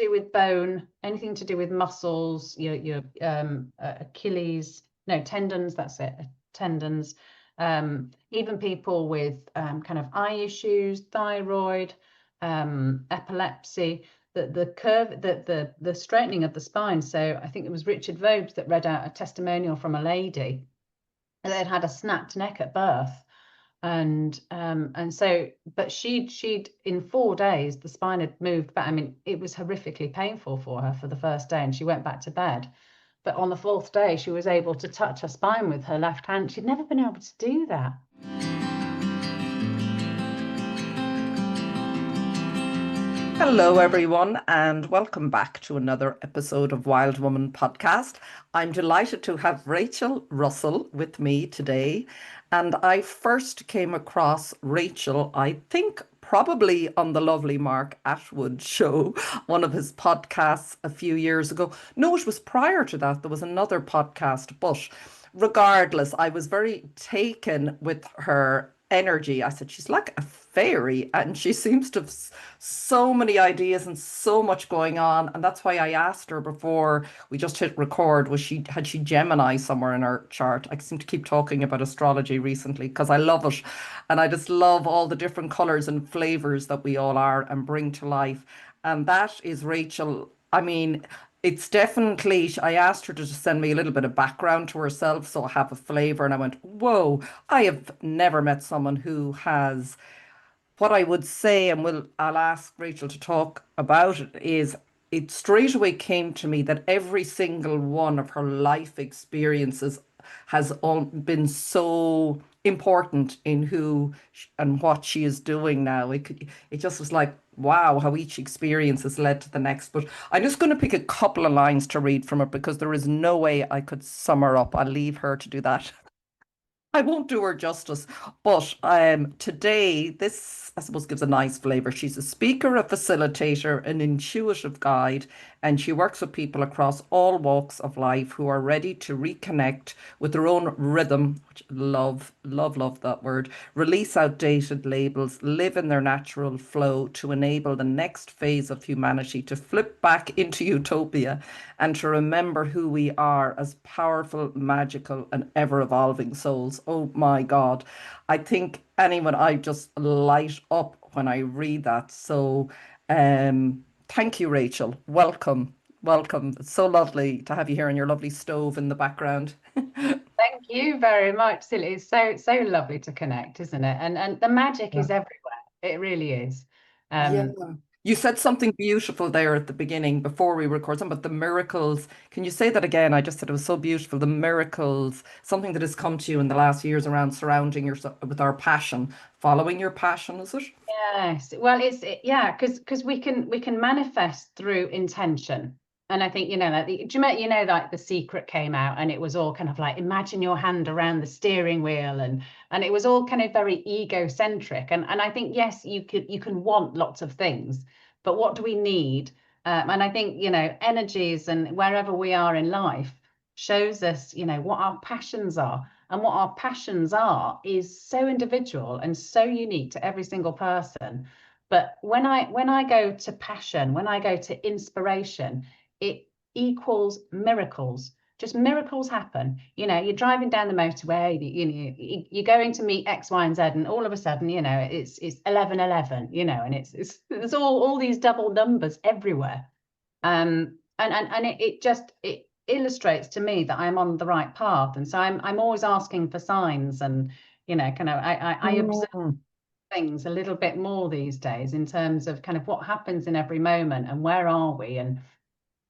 do with bone, anything to do with muscles, your Achilles, no, tendons, that's it, tendons. Even people with kind of eye issues, thyroid, epilepsy, the straightening of the spine. So I think it was Richard Vobes that read out a testimonial from a lady that had a snapped neck at birth. And so, but she'd in 4 days the spine had moved back. I mean, it was horrifically painful for her for the first day, and she went back to bed. But on the 4th day, she was able to touch her spine with her left hand. She'd never been able to do that. Hello, everyone, and welcome back to another episode of Wild Woman Podcast. I'm delighted to have Rachel Russell with me today. And I first came across Rachel, I think probably on the lovely Mark Atwood show, one of his podcasts a few years ago. No, it was prior to that. There was another podcast, but regardless, I was very taken with her energy. I said, she's like a fairy, and she seems to have so many ideas and so much going on. And that's why I asked her before we just hit record, had she Gemini somewhere in her chart? I seem to keep talking about astrology recently because I love it, and I just love all the different colors and flavors that we all are and bring to life. And that is Rachel. I mean, it's definitely, I asked her to just send me a little bit of background to herself so I have a flavor. And I went, whoa, I have never met someone who has what I would say, and I'll ask Rachel to talk about it, is it straight away came to me that every single one of her life experiences has all been so important in who and what she is doing now. It just was like, wow, how each experience has led to the next. But I'm just going to pick a couple of lines to read from it because there is no way I could sum her up. I'll leave her to do that. I won't do her justice, but today this, I suppose, gives a nice flavor. She's a speaker, a facilitator, an intuitive guide, and she works with people across all walks of life who are ready to reconnect with their own rhythm, which love, love, love that word, release outdated labels, live in their natural flow to enable the next phase of humanity to flip back into utopia and to remember who we are as powerful, magical, and ever evolving souls. Oh my God. I think I just light up when I read that. So thank you, Rachel. Welcome. Welcome. It's so lovely to have you here and your lovely stove in the background. Thank you very much, Silly. It's so lovely to connect, isn't it? And the magic is everywhere. It really is. Yeah. You said something beautiful there at the beginning before we record something about the miracles. Can you say that again? I just said it was so beautiful. The miracles, something that has come to you in the last years around surrounding yourself with our passion, following your passion, is it? Yes. Well, yeah, because we can manifest through intention. And I think, like do like The Secret came out and it was all kind of like, imagine your hand around the steering wheel, and it was all kind of very egocentric. And I think, yes, you can want lots of things, but what do we need? And I think, energies and wherever we are in life shows us, what our passions are. And what our passions are is so individual and so unique to every single person. But when I go to passion, when I go to inspiration, it equals miracles. Just miracles happen. You're driving down the motorway, you're going to meet X, Y, and Z, and all of a sudden, it's 11:11, and it's there's all these double numbers everywhere. And it illustrates to me that I'm on the right path. And so I'm always asking for signs, and kind of I observe things a little bit more these days in terms of kind of what happens in every moment and where are we. And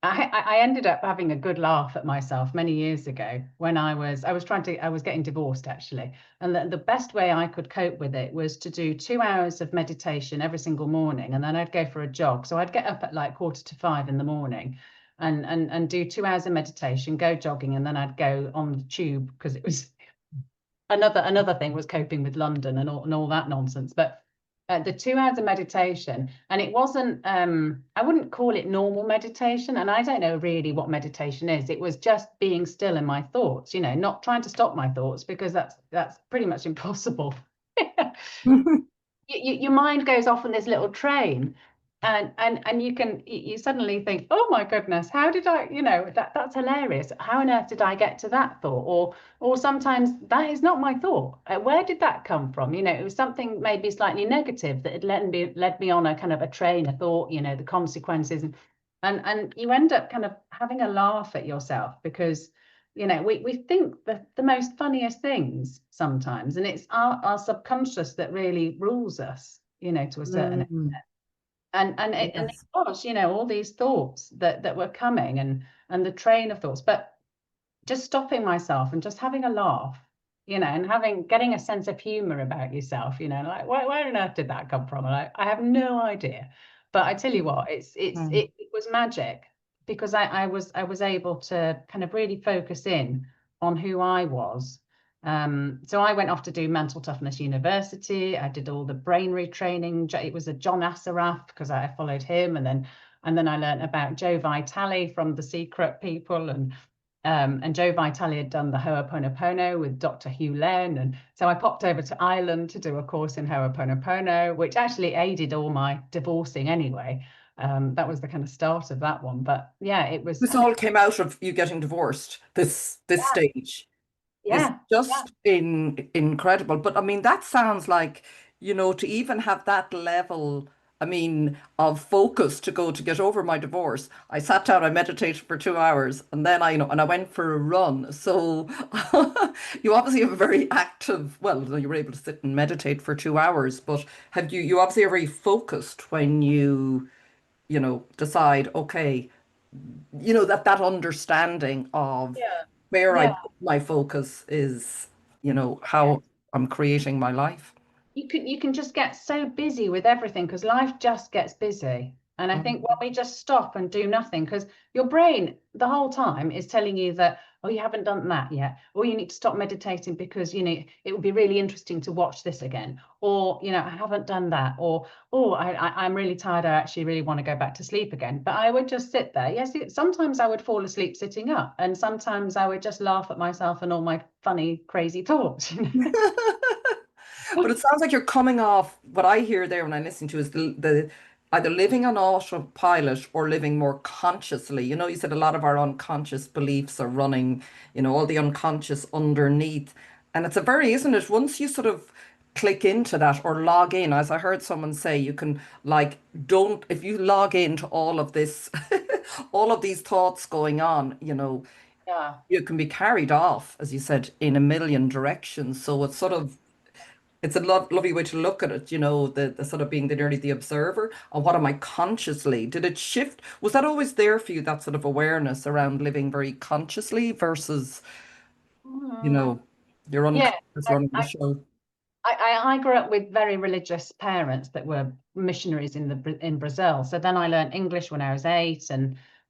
I ended up having a good laugh at myself many years ago when I was getting divorced, actually. And the best way I could cope with it was to do 2 hours of meditation every single morning, and then I'd go for a jog. So I'd get up at like 4:45 in the morning and do 2 hours of meditation, go jogging, and then I'd go on the tube, because it was another thing was coping with London and all that nonsense. But the 2 hours of meditation, and it wasn't, I wouldn't call it normal meditation, and I don't know really what meditation is. It was just being still in my thoughts, not trying to stop my thoughts, because that's pretty much impossible. Your mind goes off on this little train, And you suddenly think, oh my goodness, how did I, that's hilarious. How on earth did I get to that thought? Or sometimes that is not my thought. Where did that come from? It was something maybe slightly negative that had led me on a kind of a train of thought, the consequences. And you end up kind of having a laugh at yourself because we think the most funniest things sometimes, and it's our subconscious that really rules us, to a certain extent. Mm, And it yes. was, all these thoughts that were coming, and the train of thoughts, but just stopping myself and just having a laugh, and getting a sense of humor about yourself, like where on earth did that come from? And I have no idea. But I tell you what, Mm. it was magic because I was able to kind of really focus in on who I was. So I went off to do Mental Toughness University. I did all the brain retraining. It was a John Assaraf because I followed him, and then I learned about Joe Vitale from The Secret people, and Joe Vitale had done the Ho'oponopono with Dr. Hugh Len. And so I popped over to Ireland to do a course in Ho'oponopono, which actually aided all my divorcing anyway. That was the kind of start of that one. But yeah, it was, This all came out of you getting divorced, this stage. Is yeah, yeah, just incredible. But I mean, that sounds like, to even have that level, I mean, of focus to go to get over my divorce. I sat down, I meditated for 2 hours, and then and I went for a run. So you obviously have a very active, well, you were able to sit and meditate for 2 hours, but you obviously are very focused when you decide, okay, that understanding of yeah, where I yeah. put my focus is, Yeah. how I'm creating my life. You can just get so busy with everything because life just gets busy. And I think when Mm. we just stop and do nothing, because your brain the whole time is telling you that, oh, you haven't done that yet, or you need to stop meditating because it would be really interesting to watch this again, or I haven't done that, or oh, I'm really tired, I actually really want to go back to sleep again. But I would just sit there. Yes, sometimes I would fall asleep sitting up, and sometimes I would just laugh at myself and all my funny, crazy thoughts. But it sounds like you're coming off, what I hear there when I listen to is the either living on autopilot or living more consciously. You said a lot of our unconscious beliefs are running, all the unconscious underneath. And it's a very, isn't it? Once you sort of click into that or log in, as I heard someone say, you can like, don't, if you log into all of this, all of these thoughts going on, Yeah. you can be carried off, as you said, in a million directions. So it's sort of, it's a lovely way to look at it, the sort of being nearly the observer. And what am I consciously? Did it shift? Was that always there for you, that sort of awareness around living very consciously versus, you Mm. know, your Yeah, unconscious I, running the I, show? I grew up with very religious parents that were missionaries in Brazil. So then I learned English when I was 8,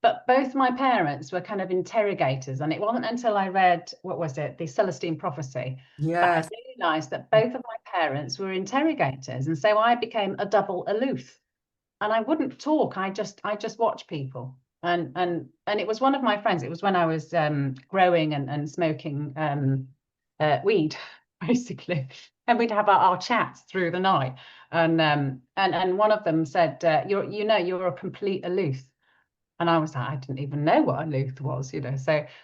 but both my parents were kind of interrogators, and it wasn't until I read, what was it, the Celestine Prophecy, that I Yes. realized that both of my parents were interrogators, and so I became a double aloof, and I wouldn't talk. I just watched people. And it was one of my friends. It was when I was growing and smoking weed, basically. And we'd have our chats through the night. And one of them said, you're a complete aloof. And I was like, I didn't even know what a luth was.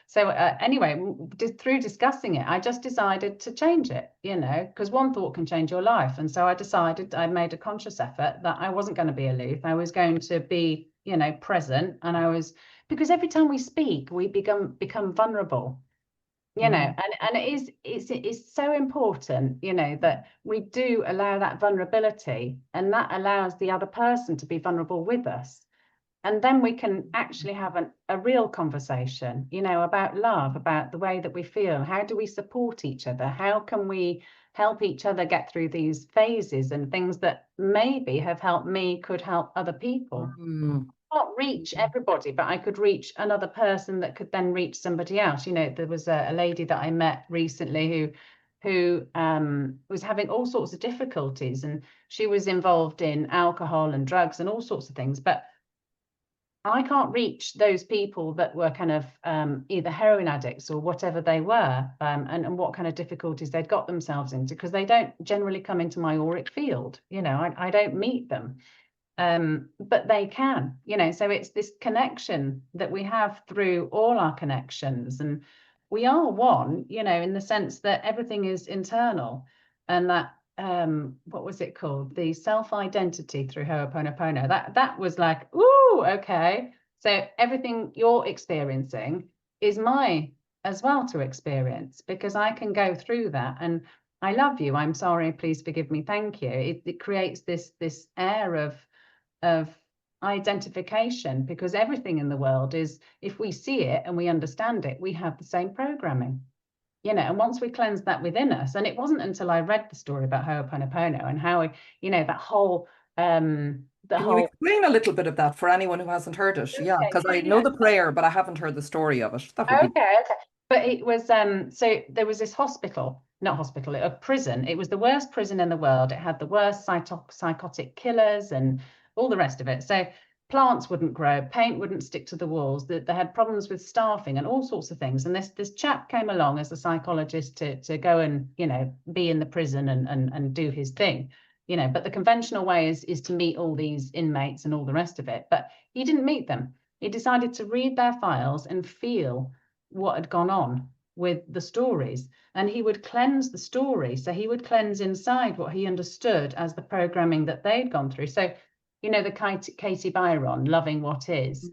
So anyway, through discussing it, I just decided to change it, because one thought can change your life. And so I made a conscious effort that I wasn't going to be aloof. I was going to be, present. Because every time we speak, we become vulnerable, Mm. and it's so important, that we do allow that vulnerability, and that allows the other person to be vulnerable with us. And then we can actually have a real conversation, about love, about the way that we feel. How do we support each other? How can we help each other get through these phases, and things that maybe have helped me could help other people? Mm. Not reach everybody, but I could reach another person that could then reach somebody else. There was a lady that I met recently who was having all sorts of difficulties, and she was involved in alcohol and drugs and all sorts of things. But I can't reach those people that were kind of either heroin addicts or whatever they were, and what kind of difficulties they'd got themselves into, because they don't generally come into my auric field. I don't meet them. but they can, so it's this connection that we have through all our connections, and we are one, in the sense that everything is internal, and that what was it called, the self-identity through Ho'oponopono, that was like, ooh, okay, so everything you're experiencing is mine as well to experience, because I can go through that, and I love you, I'm sorry, please forgive me, thank you. It creates this air of identification, because everything in the world is, if we see it and we understand it, we have the same programming, and once we cleanse that within us. And it wasn't until I read the story about Ho'oponopono and how, that whole Can you explain a little bit of that for anyone who hasn't heard it? Yeah, because I know the prayer, but I haven't heard the story of it. That would be okay. But it was so there was this a prison. It was the worst prison in the world. It had the worst psychotic killers and all the rest of it. So plants wouldn't grow, paint wouldn't stick to the walls. They had problems with staffing and all sorts of things. And this chap came along as a psychologist to go and be in the prison and do his thing. But the conventional way is to meet all these inmates and all the rest of it. But he didn't meet them. He decided to read their files and feel what had gone on with the stories, and he would cleanse the story. So he would cleanse inside what he understood as the programming that they'd gone through. So the Katie Byron, loving what is.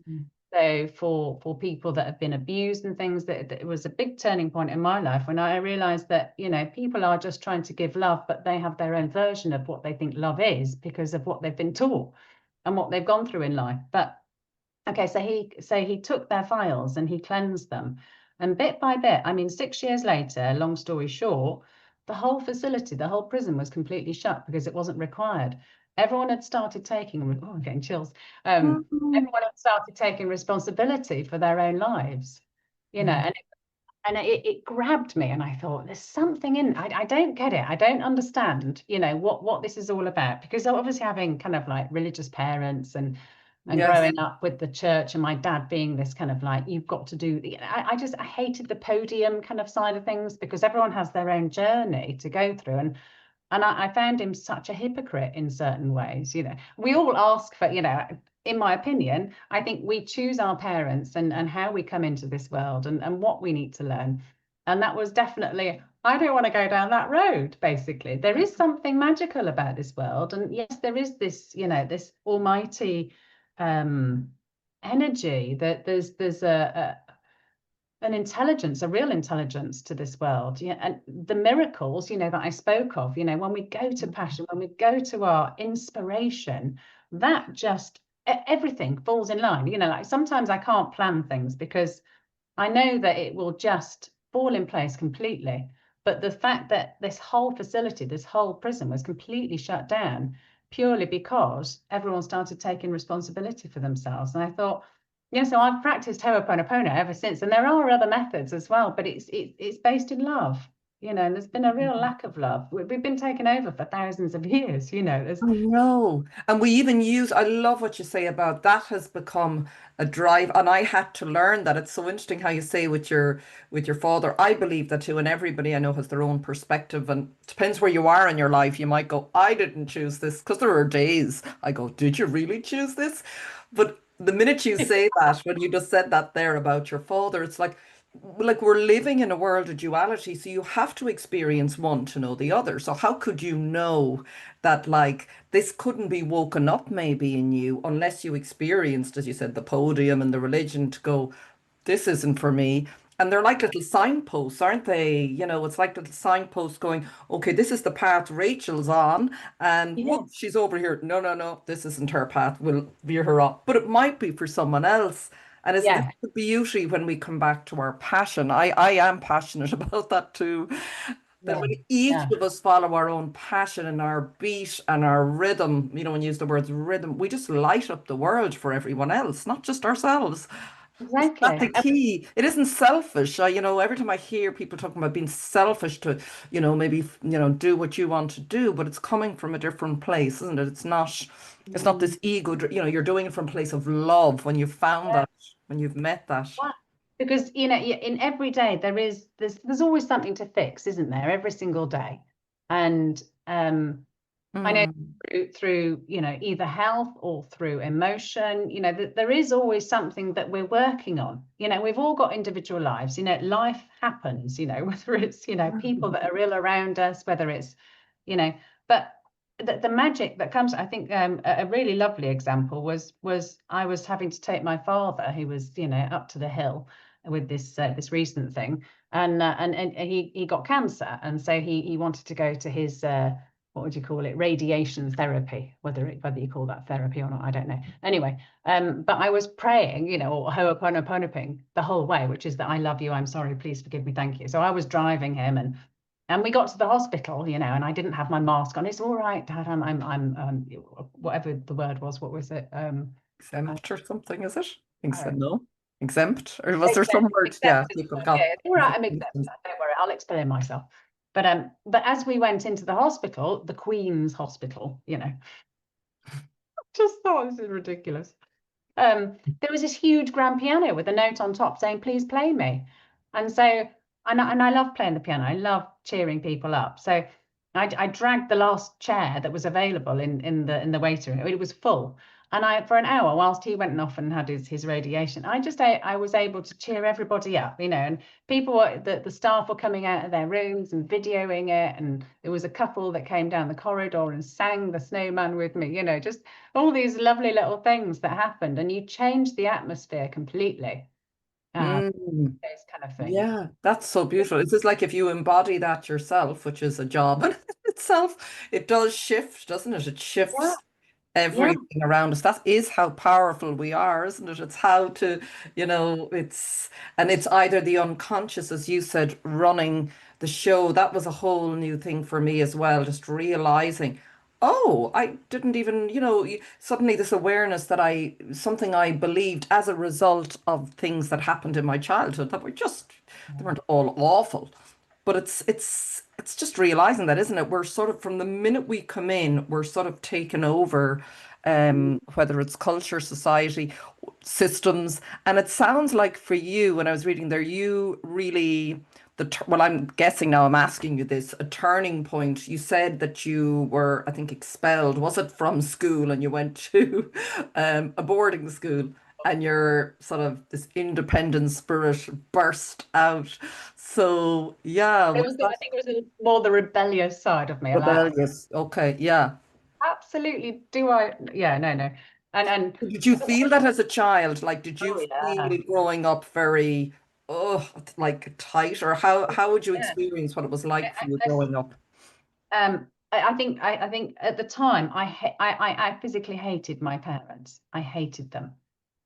So for people that have been abused and things, that it was a big turning point in my life when I realized that people are just trying to give love, but they have their own version of what they think love is because of what they've been taught and what they've gone through in life. But okay, so he took their files and he cleansed them. And bit by bit, 6 years later, long story short, the whole facility, the whole prison was completely shut because it wasn't required. Everyone had started taking, I'm getting chills. Everyone had started taking responsibility for their own lives, and it grabbed me, and I thought, there's something in, I don't get it. I don't understand, what this is all about, because obviously having kind of like religious parents and Yes. growing up with the church, and my dad being this kind of like, you've got to do I hated the podium kind of side of things, because everyone has their own journey to go through, and I found him such a hypocrite in certain ways. We all ask for, in my opinion, I think we choose our parents and how we come into this world and what we need to learn. And that was definitely, I don't want to go down that road, basically. There is something magical about this world. And yes, there is this, this almighty energy, that there's an intelligence, a real intelligence to this world. And the miracles, that I spoke of, when we go to passion, when we go to our inspiration, that just everything falls in line. Like sometimes I can't plan things because I know that it will just fall in place completely. But the fact that this whole facility, this whole prison was completely shut down purely because everyone started taking responsibility for themselves. And I thought, yeah, so I've practiced Ho'oponopono ever since, and there are other methods as well, but it's based in love, and there's been a real lack of love. We've been taken over for thousands of years, there's I know. And we even use, I love what you say about that has become a drive. And I had to learn that. It's so interesting how you say with your father. I believe that too, and everybody I know has their own perspective. And it depends where you are in your life. You might go, I didn't choose this, because there are days I go, did you really choose this? But the minute you say that, when you just said that there about your father, it's like we're living in a world of duality, so you have to experience one to know the other. So how could you know that like this couldn't be woken up maybe in you unless you experienced, as you said, the podium and the religion to go, this isn't for me. And they're like little signposts, aren't they? It's like little signposts going, okay, this is the path Rachel's on, and yeah, whoops, she's over here. No, no, no, this isn't her path. We'll veer her off. But it might be for someone else. And isn't this yeah, the beauty when we come back to our passion? I am passionate about that too. That yeah, when each yeah. of us follow our own passion and our beat and our rhythm, when you use the words rhythm, we just light up the world for everyone else, not just ourselves. Isn't that Exactly. the key? It isn't selfish. Every time I hear people talking about being selfish to, maybe, do what you want to do, but it's coming from a different place, isn't it? It's not this ego, you're doing it from a place of love when you've found that, when you've met that. Because in every day there's always something to fix, isn't there? Every single day. And I know Mm. through, you know, either health or through emotion, you know, there is always something that we're working on. You know, we've all got individual lives, you know, life happens, you know, whether it's, you know, people that are ill around us, whether it's, you know, but the magic that comes, I think a really lovely example was I was having to take my father, who was, you know, up to the hill with this recent thing, and he got cancer, and so he wanted to go to his what would you call it, radiation therapy, whether you call that therapy or not, I don't know. Anyway, but I was praying, you know, or ho'oponoponoping the whole way, which is that I love you, I'm sorry, please forgive me, thank you. So I was driving him, and we got to the hospital, you know, and I didn't have my mask on. It's all right, Dad. I'm whatever the word was. What was it? Exempt or something, is it? Oh, No, exempt, or was there some word? Yeah, exempt. people Yeah, got it's all right. I'm exempt. Don't worry. I'll explain myself. But as we went into the hospital, the Queen's Hospital, you know, just thought this is ridiculous. There was this huge grand piano with a note on top saying, "Please play me." And so, and I love playing the piano. I love cheering people up. So I dragged the last chair that was available in the waiting room. It was full. And for an hour, whilst he went off and had his radiation, I was able to cheer everybody up, you know, and people were, the staff were coming out of their rooms and videoing it. And there was a couple that came down the corridor and sang the Snowman with me, you know, just all these lovely little things that happened, and you change the atmosphere completely. Mm. Those kind of things. Yeah, that's so beautiful. It's just like if you embody that yourself, which is a job in itself, it does shift, doesn't it? It Yeah, shifts yeah. everything around us. That is how powerful we are, isn't it? It's how to, and it's either the unconscious, as you said, running the show. That was a whole new thing for me as well, just realizing, oh, I didn't even, suddenly this awareness that something I believed as a result of things that happened in my childhood that they weren't all awful. But it's just realizing that, isn't it? We're sort of from the minute we come in, we're sort of taken over, whether it's culture, society, systems. And it sounds like for you, when I was reading there, you really well, I'm guessing now, I'm asking you this, a turning point. You said that you were, I think, expelled. Was it from school and you went to a boarding school? And your sort of this independent spirit burst out. So yeah, It was was, that I think it was more the rebellious side of me. Like, rebellious? Okay, yeah. absolutely, do I? Yeah, no, no. And Did you feel that as a child? Like, did you oh yeah, feel growing up very, oh, like tight, or how would you yeah. experience what it was I, like for you I, growing up? I think at the time I physically hated my parents. I hated them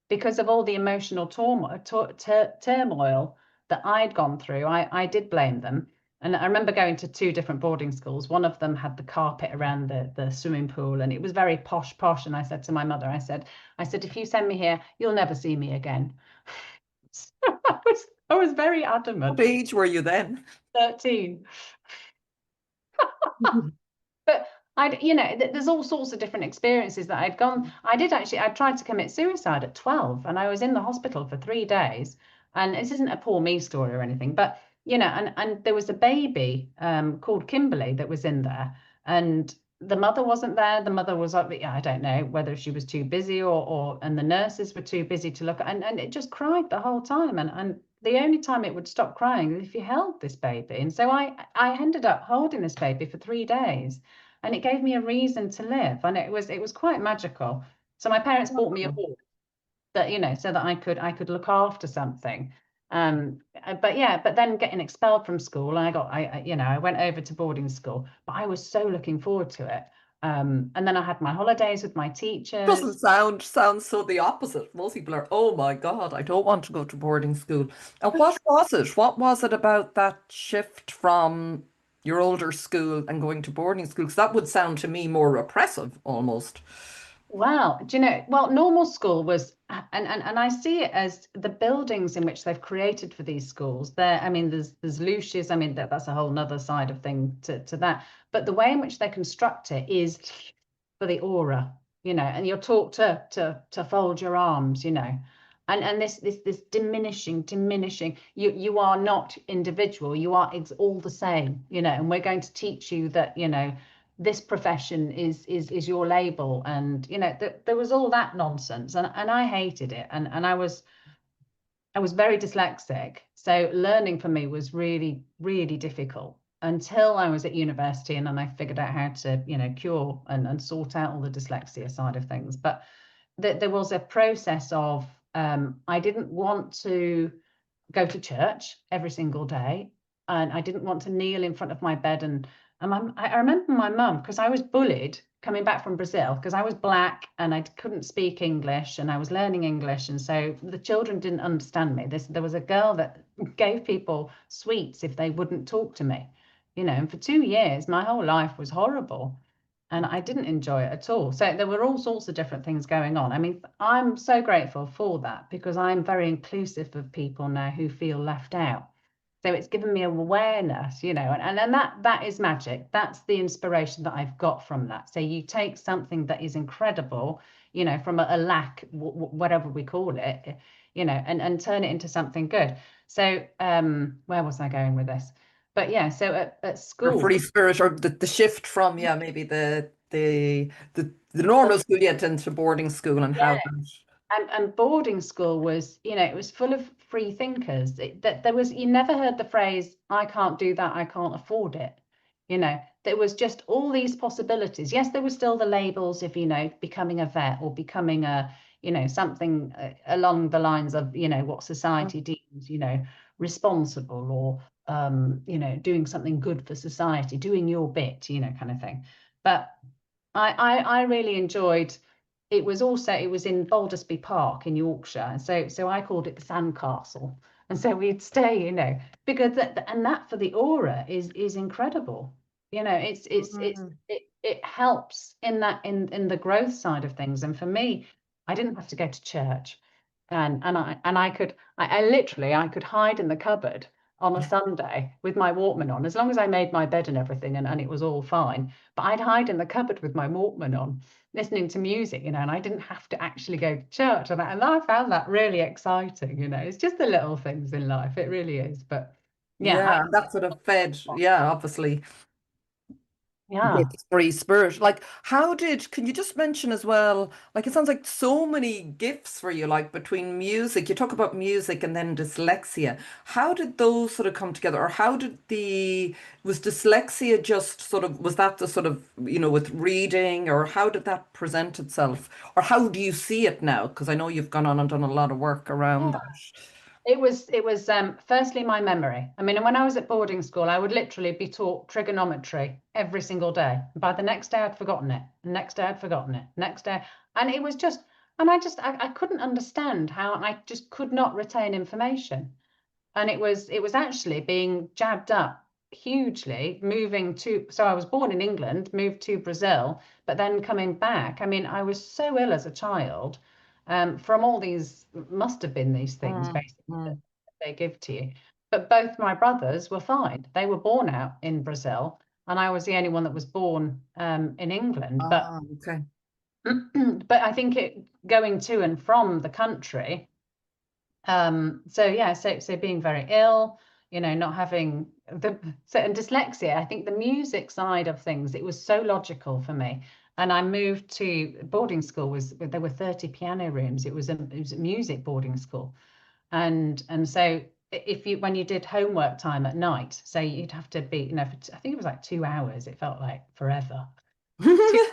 because of all the emotional turmoil that I'd gone through. I did blame them. And I remember going to two different boarding schools. One of them had the carpet around the swimming pool, and it was very posh. And I said to my mother, I said, if you send me here, you'll never see me again. So I was very What adamant. age were you then? 13. But you know, there's all sorts of different experiences that I'd gone. I tried to commit suicide at 12, and I was in the hospital for 3 days. And this isn't a poor me story or anything, but you know, and there was a baby called Kimberly that was in there, and the mother wasn't there. The mother was like, I don't know whether she was too busy and the nurses were too busy to look at, and it just cried the whole time. And the only time it would stop crying is if you held this baby. And so I ended up holding this baby for 3 days, and it gave me a reason to live, and it was quite magical. So my parents bought me a horse that, you know, so that I could look after something. But then getting expelled from school, I went over to boarding school, but I was so looking forward to it. And then I had my holidays with my Doesn't teachers. sound so the opposite. Most people are, oh my God, I don't want to go to boarding school. And what was it? What was it about that shift from your older school and going to boarding school? Because that would sound to me more repressive almost. Wow, do you know, well, normal school was, and I see it as the buildings in which they've created for these schools. I mean, there's Lucius, I mean, that's a whole nother side of thing to that. But the way in which they construct it is for the aura, you know, and you're taught to fold your arms, you know, and this diminishing. You are not individual, you are, it's all the same, you know, and we're going to teach you that, you know, this profession is your label, and there was all that nonsense, and I hated it, and I was very dyslexic, so learning for me was really, really difficult until I was at university, and then I figured out how to cure and sort out all the dyslexia side of things. But there was a process of I didn't want to go to church every single day, and I didn't want to kneel in front of my bed. And I remember my mum, because I was bullied coming back from Brazil because I was black and I couldn't speak English and I was learning English, and so the children didn't understand me. There was a girl that gave people sweets if they wouldn't talk to me, and for 2 years my whole life was horrible. And I didn't enjoy it at all. So there were all sorts of different things going on. I mean, I'm so grateful for that, because I'm very inclusive of people now who feel left out. So it's given me awareness, and that is magic. That's the inspiration that I've got from that. So you take something that is incredible, from a lack, whatever we call it, and turn it into something good. So where was I going with this? But yeah, so at Or school. free spirit, or the shift from maybe the normal school yet into boarding school, and how Yeah. that. And boarding school was, it was full of free thinkers. That there was, you never heard the phrase, I can't do that, I can't afford it. There was just all these possibilities. Yes, there were still the labels of, becoming a vet, or becoming a, something along the lines of, what society deems, responsible, or, doing something good for society, doing your bit, kind of thing. But I really enjoyed. It was in Baldersby Park in Yorkshire, and so I called it the Sandcastle, and so we'd stay, because that for the aura is incredible. It helps in the growth side of things. And for me, I didn't have to go to church, and I literally could hide in the cupboard on a Sunday with my Walkman on, as long as I made my bed and everything, and it was all fine. But I'd hide in the cupboard with my Walkman on, listening to music, and I didn't have to actually go to church. And I found that really exciting. It's just the little things in life. It really is. But yeah, Yeah, and that sort of fed, yeah, obviously, yeah. this free spirit. Like, can you just mention as well, like, it sounds like so many gifts for you, like between music, you talk about music and then dyslexia. How did those sort of come together? Or was dyslexia just sort of, was that the sort of, with reading, or how did that present itself? Or how do you see it now? Because I know you've gone on and done a lot of work around that. It was firstly my memory. I mean, when I was at boarding school, I would literally be taught trigonometry every single day. By the next day, I'd forgotten it. The next day, I'd forgotten it. Next day, and it was just, and I couldn't understand how I just could not retain information. And it was actually being jabbed up hugely, so I was born in England, moved to Brazil, but then coming back. I mean, I was so ill as a child, from all these, must have been these things Mm, basically that mm. they give to you. But both my brothers were fine. They were born out in Brazil, and I was the only one that was born in England. But Ah, okay. but I think going to and from the country. So yeah, so being very ill, not having and dyslexia. I think the music side of things, it was so logical for me. And I moved to boarding school. There were 30 piano rooms. It was a music boarding school, and so when you did homework time at night, so you'd have to be, I think it was like 2 hours. It felt like forever. Two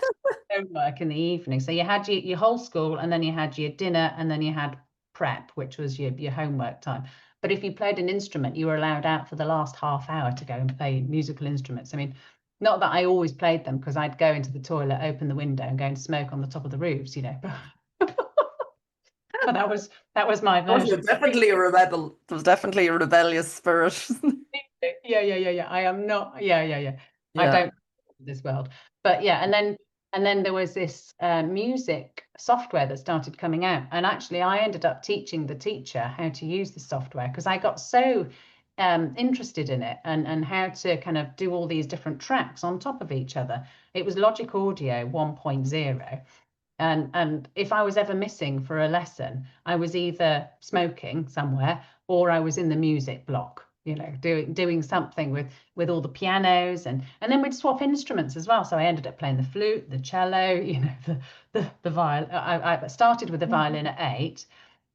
homework in the evening. So you had your whole school, and then you had your dinner, and then you had prep, which was your homework time. But if you played an instrument, you were allowed out for the last half hour to go and play musical instruments. I mean, not that I always played them, because I'd go into the toilet, open the window, and go and smoke on the top of the roofs, But that was my Oh, you're version. definitely a rebel. There was definitely a rebellious spirit. Yeah. I am not. Yeah. I Yeah. don't this world. But yeah, and then there was this music software that started coming out, and actually I ended up teaching the teacher how to use the software, because I got so interested in it, and how to kind of do all these different tracks on top of each other. It was Logic Audio 1.0. And if I was ever missing for a lesson, I was either smoking somewhere, or I was in the music block. you know, doing something with all the pianos, and then we'd swap instruments as well. So I ended up playing the flute, the cello, you know, the violin. I started with the violin at 8,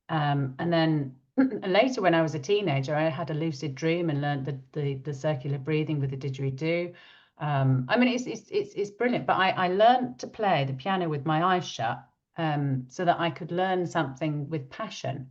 and then later, when I was a teenager, I had a lucid dream and learned the circular breathing with the didgeridoo. I mean, it's brilliant. But I learned to play the piano with my eyes shut, so that I could learn something with passion.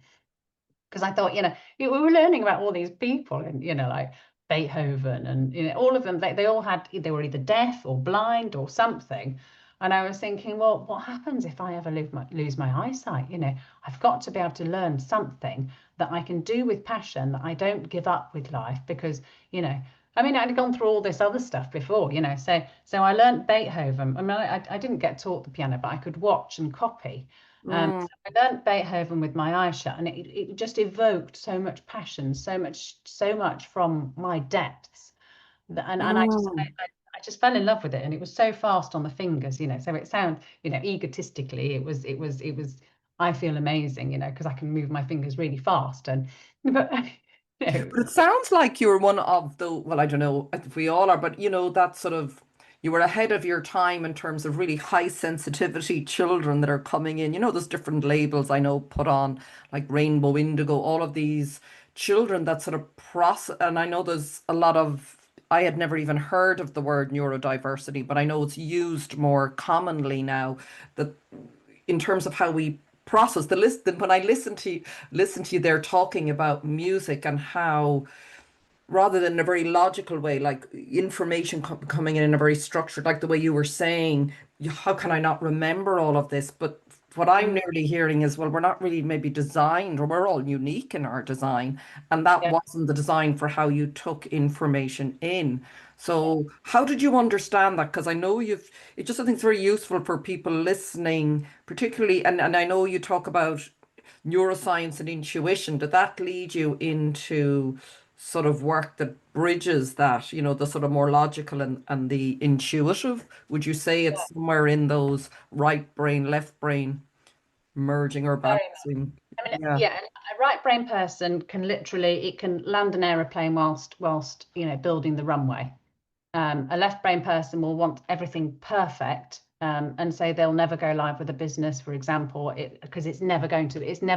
Because I thought, you know, we were learning about all these people, and you know, like Beethoven, and you know, all of them. They all had, they were either deaf or blind or something. And I was thinking, well, what happens if I ever lose my eyesight? You know, I've got to be able to learn something that I can do with passion, that I don't give up with life, because, you know, I mean, I'd gone through all this other stuff before, you know. So I learned Beethoven. I mean, I didn't get taught the piano, but I could watch and copy. Mm, So I learned Beethoven with my eyes shut, and it just evoked so much passion, so much from my depths. And mm. I just fell in love with it, and it was so fast on the fingers, you know. So it sounds, you know, egotistically, it was. I feel amazing, you know, because I can move my fingers really fast, and but you know, But it sounds like you're one of the, well, I don't know if we all are, but you know, that sort of, you were ahead of your time in terms of really high sensitivity children that are coming in. You know, there's different labels I know put on, like rainbow indigo, all of these children that sort of process. And I know there's a lot of, I had never even heard of the word neurodiversity, but I know it's used more commonly now, that in terms of how we process the list. When I listen to you there talking about music and how, rather than in a very logical way, like information coming in a very structured, like the way you were saying, how can I not remember all of this? But what I'm mm, nearly hearing is, well, we're not really maybe designed, or we're all unique in our design, and that yeah, wasn't the design for how you took information in. yeah, So how did you understand that? Because I know you've, it just, I think it's very useful for people listening, particularly, and I know you talk about neuroscience and intuition. Did that lead you into sort of work that bridges that, you know, the sort of more logical and the intuitive? Would you say yeah, it's somewhere in those right brain, left brain merging or very balancing? I mean, Yeah. yeah, a right brain person can literally, it can land an aeroplane whilst you know, building the runway. A left brain person will want everything perfect, and say they'll never go live with a business, for example, because it's never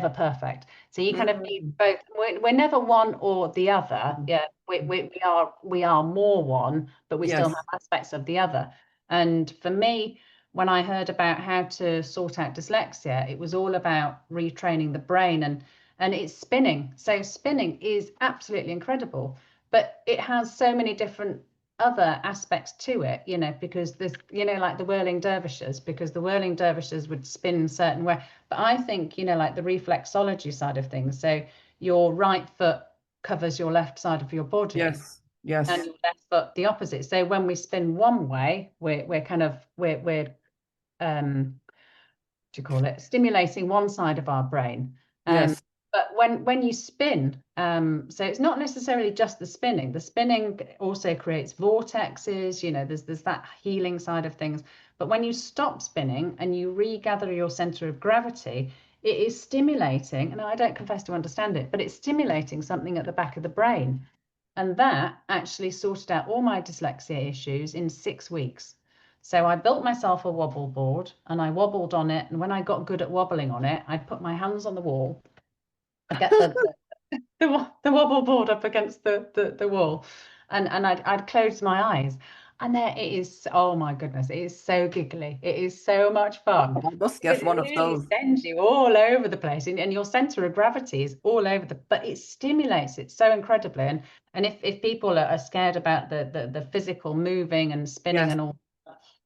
perfect. So you kind of need Mm, both. We're never one or the other. Yeah, we are more one, but we still yes. have aspects of the other. And for me, when I heard about how to sort out dyslexia, it was all about retraining the brain, and it's spinning. So spinning is absolutely incredible, but it has so many different other aspects to it, you know, because there's, you know, like the whirling dervishes, because the whirling dervishes would spin certain way. But I think, you know, like the reflexology side of things, so your right foot covers your left side of your body, Yes. and Yes. your left foot the opposite. So when we spin one way, we're kind of we're what do you call it, stimulating one side of our brain. Yes. But when you spin, so it's not necessarily just the spinning. The spinning also creates vortexes, you know, there's that healing side of things. But when you stop spinning and you regather your center of gravity, it is stimulating, and I don't confess to understand it, but it's stimulating something at the back of the brain. And that actually sorted out all my dyslexia issues in 6 weeks. So I built myself a wobble board, and I wobbled on it. And when I got good at wobbling on it, I'd put my hands on the wall. I get the wobble board up against the wall, and I'd close my eyes. And there it is. Oh my goodness, it is so giggly. It is so much fun, Oh, I must because get it one of really those. sends you all over the place, and your center of gravity is all over but it stimulates it so incredibly. And if people are scared about the physical moving and spinning Yes. and all,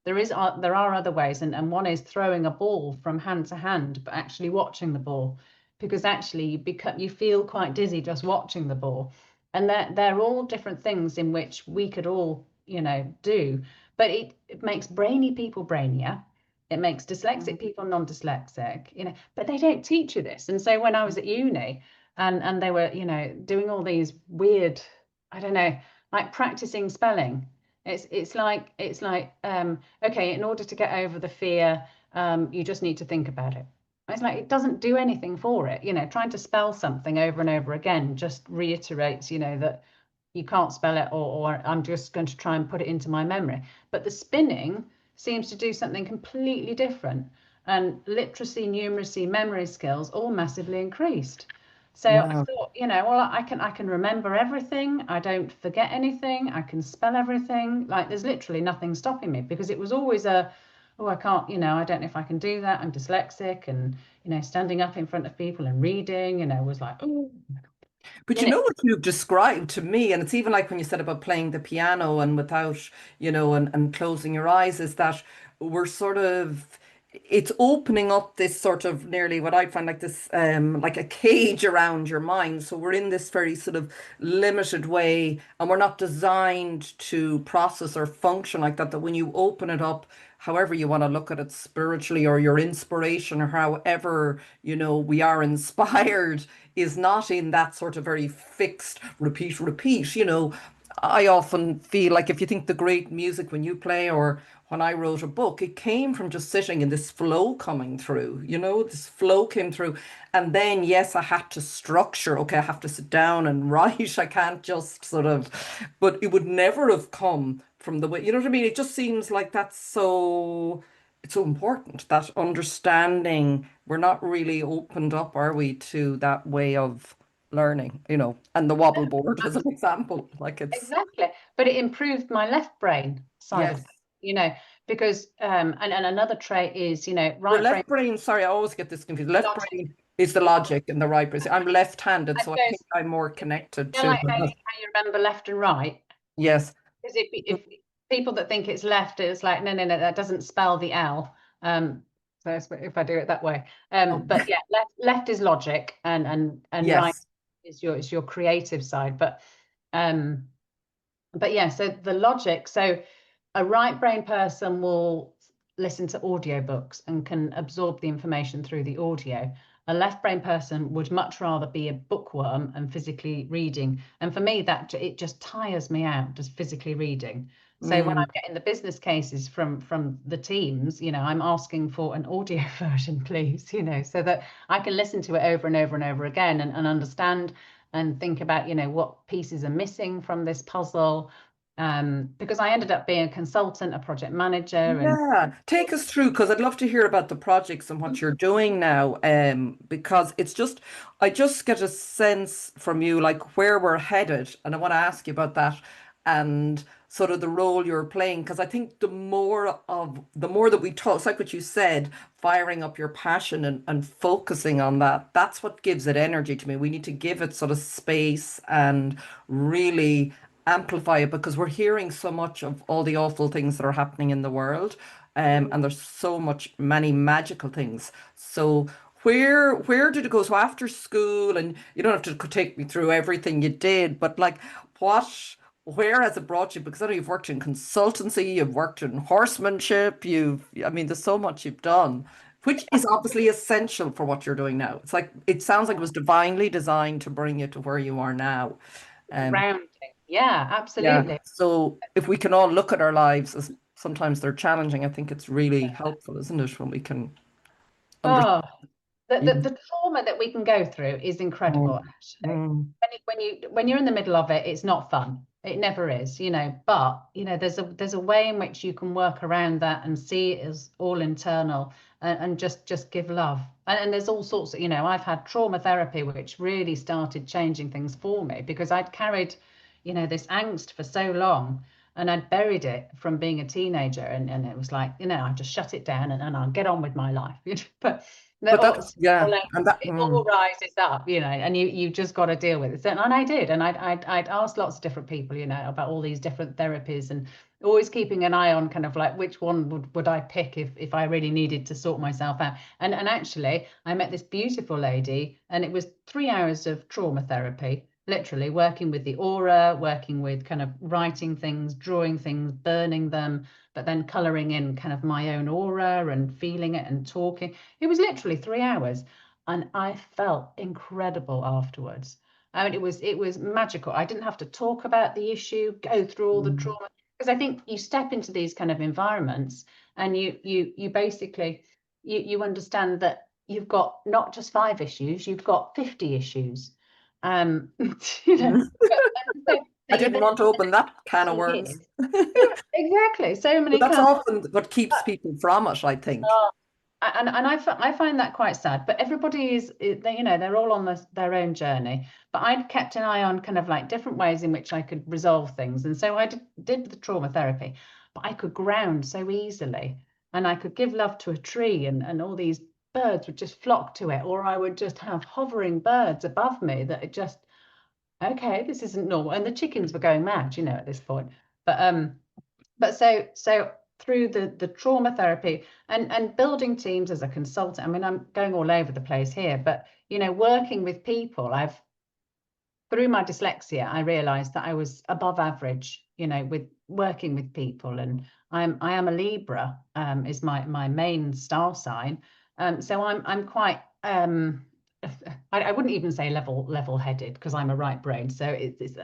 there are other ways, and one is throwing a ball from hand to hand, but actually watching the ball, because actually you feel quite dizzy just watching the ball. And they're all different things in which we could all, you know, do. But it makes brainy people brainier. It makes dyslexic Mm. people non-dyslexic, you know, but they don't teach you this. And so when I was at uni, and they were, you know, doing all these weird, I don't know, like practicing spelling. It's like okay, in order to get over the fear, you just need to think about it. It's like it doesn't do anything for it. You know, trying to spell something over and over again just reiterates, you know, that you can't spell it, or I'm just going to try and put it into my memory. But the spinning seems to do something completely different, and literacy, numeracy, memory skills all massively increased. So I Wow. thought, well, I can remember everything. I don't forget anything. I can spell everything. Like, there's literally nothing stopping me, because it was always oh, I can't, I don't know if I can do that. I'm dyslexic, and standing up in front of people and reading, was like, oh, But you know what you've described to me, and it's even like when you said about playing the piano and without, and closing your eyes, is that we're sort of, it's opening up this sort of nearly what I find like this, like a cage around your mind. So we're in this very sort of limited way, and we're not designed to process or function like that. That when you open it up, however you want to look at it spiritually, or your inspiration, or however, we are inspired, is not in that sort of very fixed repeat, repeat. I often feel like if you think the great music when you play, or when I wrote a book, it came from just sitting in this flow coming through, this flow came through. And then, yes, I had to structure. Okay, I have to sit down and write. I can't just sort of, but it would never have come from the way, you know what I mean? It just seems like it's so important, that understanding. We're not really opened up, are we, to that way of learning, and the wobble board as an example. Like it's, exactly. But it improved my left brain side of yes. it, because and another trait is, Your right brain. left brain, sorry, I always get this confused. Left brain is the logic and the right brain. I'm left-handed, I so I think suppose, I'm more connected to like how you remember left and right. yes. Because if people that think it's left, it's like, no, that doesn't spell the L. So if I do it that way. Oh, But yeah, left is logic, and right yes. is your creative side. Um, but yeah, so the logic. So a right brain person will listen to audiobooks and can absorb the information through the audio. A left brain person would much rather be a bookworm and physically reading. And for me, that it just tires me out, just physically reading. So when I'm Mm. getting the business cases from the teams, I'm asking for an audio version, please, so that I can listen to it over and over and over again, and understand and think about, what pieces are missing from this puzzle. Because I ended up being a consultant, a project manager, and Yeah, take us through, because I'd love to hear about the projects and what you're doing now. Because I just get a sense from you like where we're headed, and I want to ask you about that, and sort of the role you're playing. Because I think the more that we talk, it's like what you said, firing up your passion and focusing on that. That's what gives it energy to me. We need to give it sort of space and really amplify it, because we're hearing so much of all the awful things that are happening in the world, and there's so many magical things. So where did it go? So after school, and you don't have to take me through everything you did, but like what where has it brought you? Because I know you've worked in consultancy, you've worked in horsemanship, I mean, there's so much you've done, which is obviously essential for what you're doing now. It's like, it sounds like it was divinely designed to bring you to where you are now. Um, grounding. Yeah, yeah. absolutely. So if we can all look at our lives as sometimes they're challenging, I think it's really helpful, isn't it, when we can understand. Oh, the trauma that we can go through is incredible, actually. Mm. When you're in the middle of it, it's not fun. It never is, but there's a way in which you can work around that and see it as all internal, and just give love. And there's all sorts of, I've had trauma therapy, which really started changing things for me, because I'd carried, this angst for so long, and I'd buried it from being a teenager, and it was like, I just shut it down, and I'll get on with my life. But But all, that's, yeah, and that, it all rises up, and you just got to deal with it. And I did, and I'd asked lots of different people, about all these different therapies, and always keeping an eye on kind of like which one would I pick if I really needed to sort myself out. And actually, I met this beautiful lady, and it was 3 hours of trauma therapy, literally working with the aura, working with kind of writing things, drawing things, burning them, but then coloring in kind of my own aura and feeling it and talking. It was literally 3 hours, and I felt incredible afterwards. I mean, it was magical. I didn't have to talk about the issue, go through all the mm, trauma, because I think you step into these kind of environments, and you basically you understand that you've got not just 5 issues, you've got 50 issues. Um, you know, mm. but, so I that you've didn't been want to open that can of 20 worms. years. Yeah, exactly. So But many that's cans. often what keeps people from it, I think. And I find that quite sad, but everybody they, they're all on their own journey. But I'd kept an eye on kind of like different ways in which I could resolve things. And so I did the trauma therapy, but I could ground so easily, and I could give love to a tree, and all these birds would just flock to it, or I would just have hovering birds above me that it just, okay, this isn't normal. And the chickens were going mad, at this point. But so through the trauma therapy and building teams as a consultant, I mean, I'm going all over the place here, but working with people, through my dyslexia, I realized that I was above average, with working with people. And I am a Libra, is my main star sign. So I'm quite I wouldn't even say level-headed, because I'm a right brain. So it's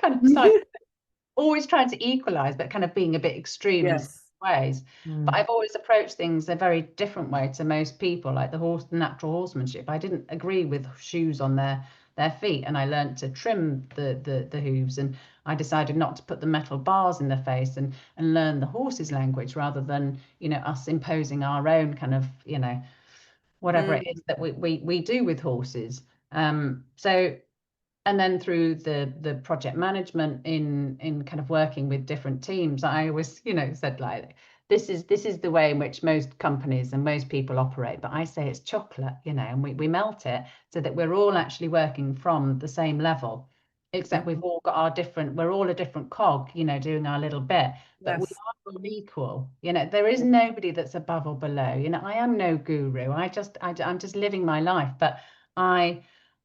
kind of side, always trying to equalize, but kind of being a bit extreme in some Yes. ways. But Mm. I've always approached things a very different way to most people, like the natural horsemanship. I didn't agree with shoes on their feet, and I learned to trim the hooves, and I decided not to put the metal bars in their face, and learn the horse's language, rather than us imposing our own kind of whatever it Mm. is that we do with horses. So, and then through the project management in kind of working with different teams, I always said, like, this is the way in which most companies and most people operate, but I say it's chocolate, and we melt it so that we're all actually working from the same level, except we've all got we're all a different cog, doing our little bit, but we Yes. are all equal. There is nobody that's above or below. I am no guru. I'm just living my life, but I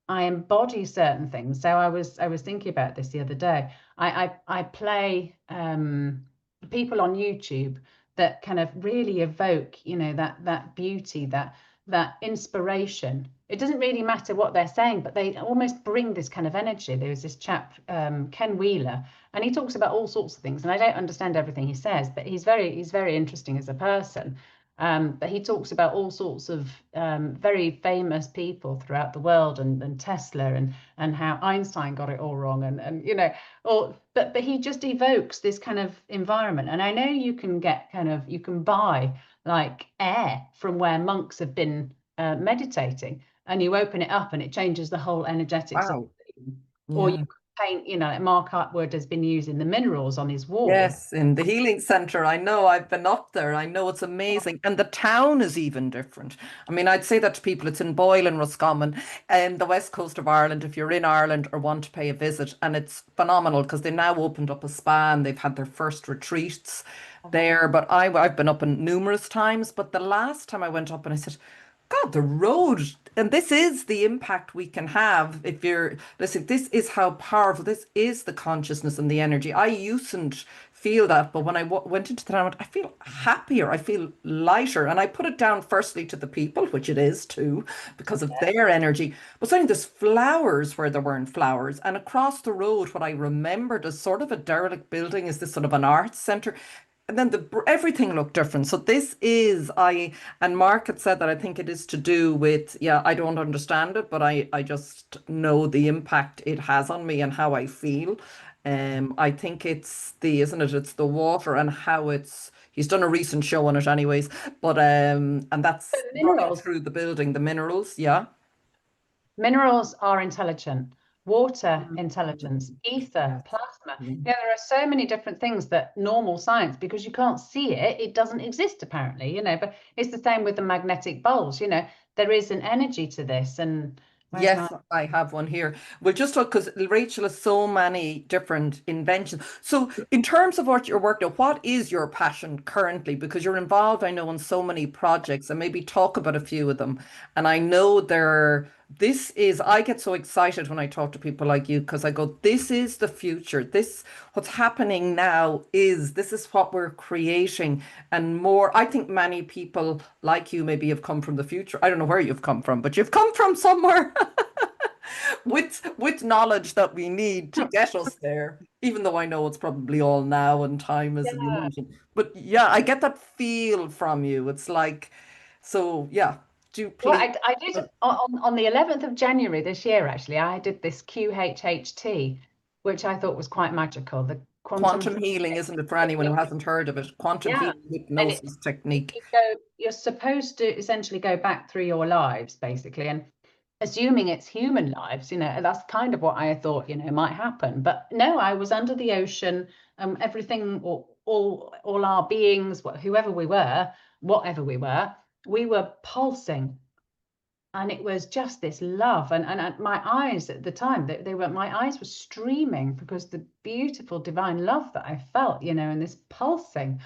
embody certain things. So I was thinking about this the other day. I play people on YouTube that kind of really evoke, that beauty, that inspiration. It doesn't really matter what they're saying, but they almost bring this kind of energy. There was this chap, Ken Wheeler, and he talks about all sorts of things, and I don't understand everything he says, but he's very interesting as a person. But he talks about all sorts of very famous people throughout the world, and Tesla, and how Einstein got it all wrong, but he just evokes this kind of environment. And I know you can you can buy like air from where monks have been meditating, and you open it up and it changes the whole energetics of Wow. the room. Or you Yeah. paint, like Mark Atwood has been using the minerals on his walls. Yes, in the healing center. I know I've been up there. I know it's amazing. And the town is even different. I mean, I'd say that to people. It's in Boyle and Roscommon, the west coast of Ireland, if you're in Ireland or want to pay a visit. And it's phenomenal because they now opened up a spa and they've had their first retreats there. But I've been up in numerous times. But the last time I went up and I said, God, the road, and this is the impact we can have if you're, listen, this is how powerful, this is the consciousness and the energy. I usedn't feel that, but when I went into the town, I feel happier, I feel lighter. And I put it down firstly to the people, which it is too, because of their energy. But suddenly there's flowers where there weren't flowers. And across the road, what I remembered as sort of a derelict building is this sort of an arts centre. And then everything looked different. So this is and Mark had said that I think it is to do with, yeah, I don't understand it, but I just know the impact it has on me and how I feel. I think it's isn't it? It's the water and how he's done a recent show on it anyways. But and that's running Minerals through the building, the minerals, yeah. Minerals are intelligent, water Mm. intelligence, ether, Yes. plasma. Mm. There are so many different things that normal science, because you can't see it, it doesn't exist apparently, but it's the same with the magnetic bulbs, there is an energy to this. And where's my Yes, I have one here. We'll just talk because Rachel has so many different inventions. So, in terms of what you're working on, what is your passion currently? Because you're involved, I know, in so many projects, and maybe talk about a few of them. And I know I get so excited when I talk to people like you because I go, this is the future. What's happening now this is what we're creating and more. I think many people like you maybe have come from the future. I don't know where you've come from, but you've come from somewhere with knowledge that we need to get us there. Even though I know it's probably all now and time is an illusion. But yeah, I get that feel from you. It's like, so yeah, Do Well, please. I did on the 11th of January this year, actually, I did this QHHT, which I thought was quite magical. The quantum, Quantum healing, isn't it, for anyone who hasn't heard of it? Quantum yeah. healing And hypnosis technique. you're supposed to essentially go back through your lives, basically, and assuming it's human lives, that's kind of what I thought, might happen. But no, I was under the ocean, everything, all our beings, whoever we were, whatever we were pulsing. And it was just this love, and my eyes at the time, my eyes were streaming because the beautiful divine love that I felt, and this pulsing,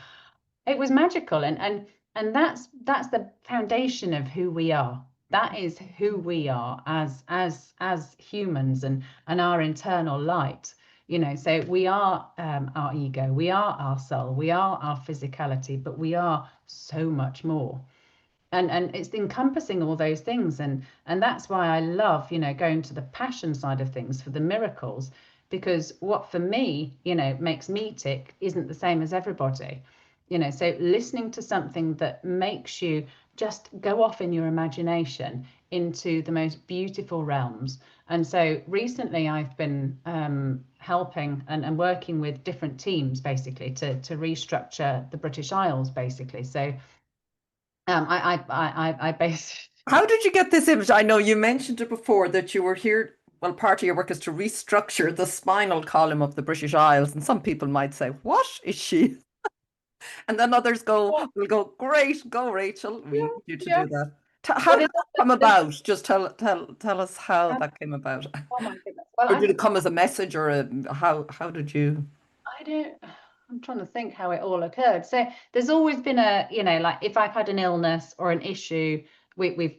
it was magical. And that's the foundation of who we are. That is who we are as humans, and our internal light. So we are our ego, we are our soul, we are our physicality, but we are so much more. And it's encompassing all those things, and that's why I love going to the passion side of things for the miracles, because what for me makes me tick isn't the same as everybody. So listening to something that makes you just go off in your imagination into the most beautiful realms. And so recently I've been helping and working with different teams, basically, to restructure the British Isles, basically. So I basically. How did you get this image? I know you mentioned it before that you were here. Well, part of your work is to restructure the spinal column of the British Isles, and some people might say, "What is she?" And then others will go, "Great, go, Rachel. We need you to Yeah. do that." How Well, did that come about? Just tell us how that came about, oh my goodness. Well, or did it come as a message, or how did you? I don't. I'm trying to think how it all occurred. So there's always been like if I've had an illness or an issue, we've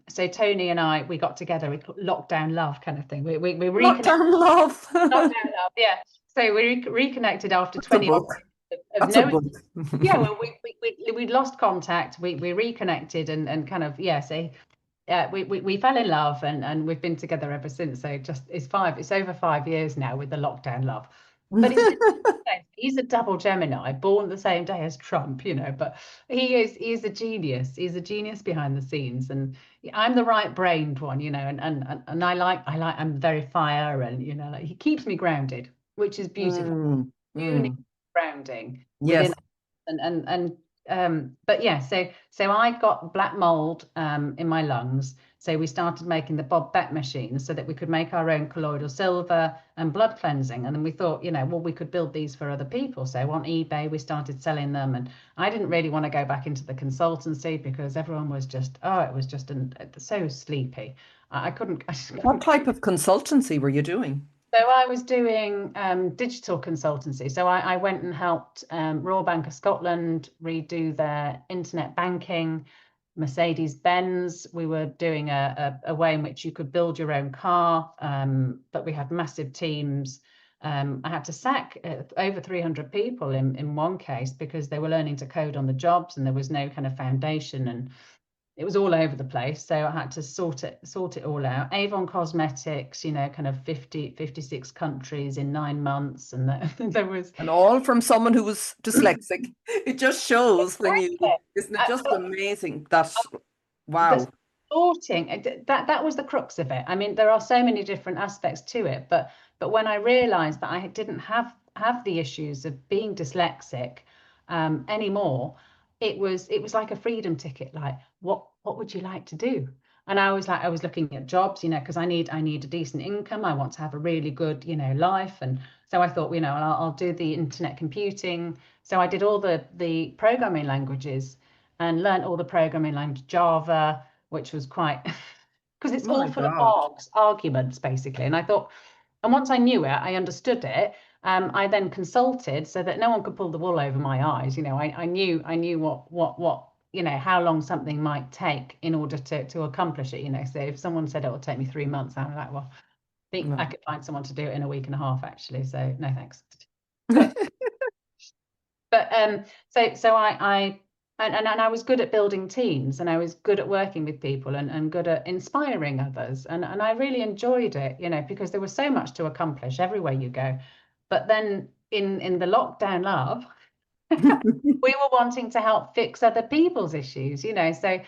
so Tony and I, we got together, we lockdown love kind of thing. We reconnected. Lockdown love. Lockdown love, yeah. So we reconnected after That's a 20 odd book. years of That's a knowing. book. Yeah, well, we lost contact. We reconnected, and kind of, yeah. So we fell in love, and we've been together ever since. So it's over 5 years now with the lockdown love. But he's a double Gemini, born the same day as Trump, but he's a genius. He's a genius behind the scenes, and I'm the right-brained one, and I'm very fire, and like, he keeps me grounded, which is beautiful. Unique grounding Yes. within, but yeah, so I got black mold in my lungs. So we started making the Bob Beck machines so that we could make our own colloidal silver and blood cleansing. And then we thought, well, we could build these for other people. So on eBay, we started selling them. And I didn't really want to go back into the consultancy because everyone was just, it was just so sleepy. I couldn't. What type of consultancy were you doing? So I was doing digital consultancy. So I went and helped Royal Bank of Scotland redo their internet banking. Mercedes-Benz, we were doing a way in which you could build your own car, but we had massive teams. I had to sack over 300 people in one case because they were learning to code on the jobs and there was no kind of foundation, and it was all over the place. So I had to sort it all out. Avon Cosmetics, kind of 56 countries in 9 months. And there was. And all from someone who was dyslexic. It just shows isn't it just amazing that, wow. Sorting, that was the crux of it. I mean, there are so many different aspects to it, but when I realized that I didn't have the issues of being dyslexic anymore, it was like a freedom ticket. Like, what would you like to do? And I was looking at jobs, because I need a decent income. I want to have a really good, life. And so I thought, I'll do the internet computing. So I did all the programming languages and learned all the programming language, Java, which was quite, because it's all My full God. of arguments, basically. And I thought, and once I knew it, I understood it. I then consulted so that no one could pull the wool over my eyes. I knew what how long something might take in order to accomplish it. So if someone said it will take me 3 months, I'm like, well, I think I could find someone to do it in a week and a half, actually. So no thanks. But so I was good at building teams, and I was good at working with people, and good at inspiring others, and I really enjoyed it, because there was so much to accomplish everywhere you go. But then in the lockdown love, we were wanting to help fix other people's issues, so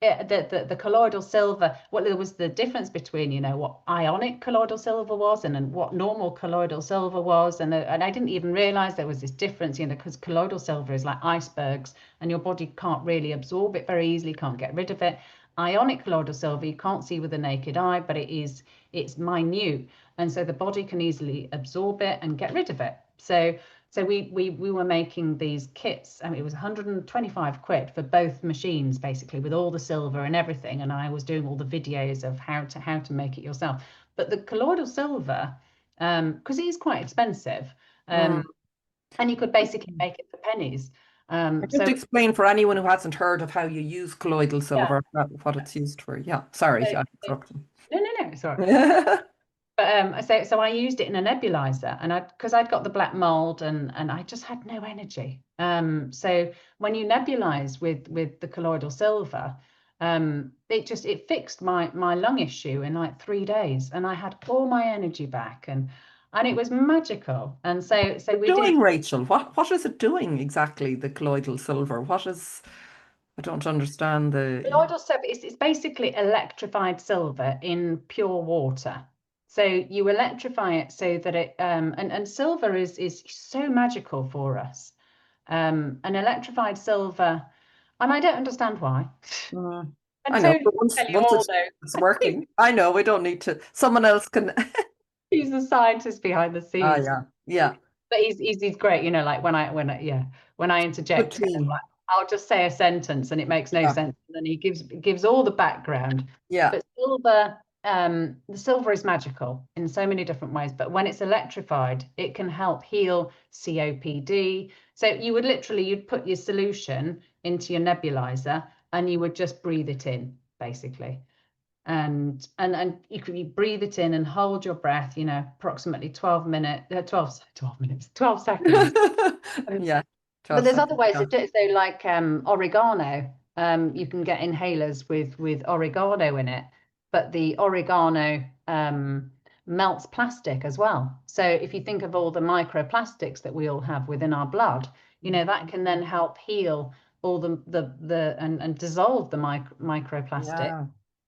the colloidal silver, what there was the difference between, you know, what ionic colloidal silver was and what normal colloidal silver was, and I didn't even realize there was this difference, you know, because colloidal silver is like icebergs and your body can't really absorb it very easily, can't get rid of it. Ionic colloidal silver you can't see with the naked eye, but it's minute, and so the body can easily absorb it and get rid of it. So we were making these kits. I mean, it was 125 quid for both machines, basically, with all the silver and everything. And I was doing all the videos of how to make it yourself. But the colloidal silver, because it is quite expensive, and you could basically make it for pennies. Just So explain for anyone who hasn't heard of how you use colloidal yeah, silver, what it's used for. Yeah, sorry, so, I interrupted. no, sorry. But so I used it in a nebulizer, and because I'd got the black mold and I just had no energy. So when you nebulize with the colloidal silver, it fixed my lung issue in like 3 days, and I had all my energy back, and it was magical. And so we did. Doing, Rachel, what is it doing exactly, the colloidal silver? What is, I don't understand the, Colloidal silver it's basically electrified silver in pure water. So you electrify it so that it and silver is so magical for us. An electrified silver, and I don't understand why. And I know, Tony but will tell you once all those. it's working, I know we don't need to, someone else can. He's the scientist behind the Ah, scenes. yeah, yeah, But he's great, you know, like when I good interject, kind of team. like I'll just say a sentence and it makes no Yeah, sense. And then he gives all the background. yeah, But the silver is magical in so many different ways. But when it's electrified, it can help heal COPD. So you'd put your solution into your nebulizer and you would just breathe it in, basically. And you breathe it in and hold your breath, you know, approximately 12 minutes, 12 seconds. yeah. But 12 there's other seconds. ways Yeah. of doing it. So like oregano, you can get inhalers with oregano in it, but the oregano melts plastic as well. So if you think of all the microplastics that we all have within our blood, you know, that can then help heal all the and dissolve the microplastic, Yeah.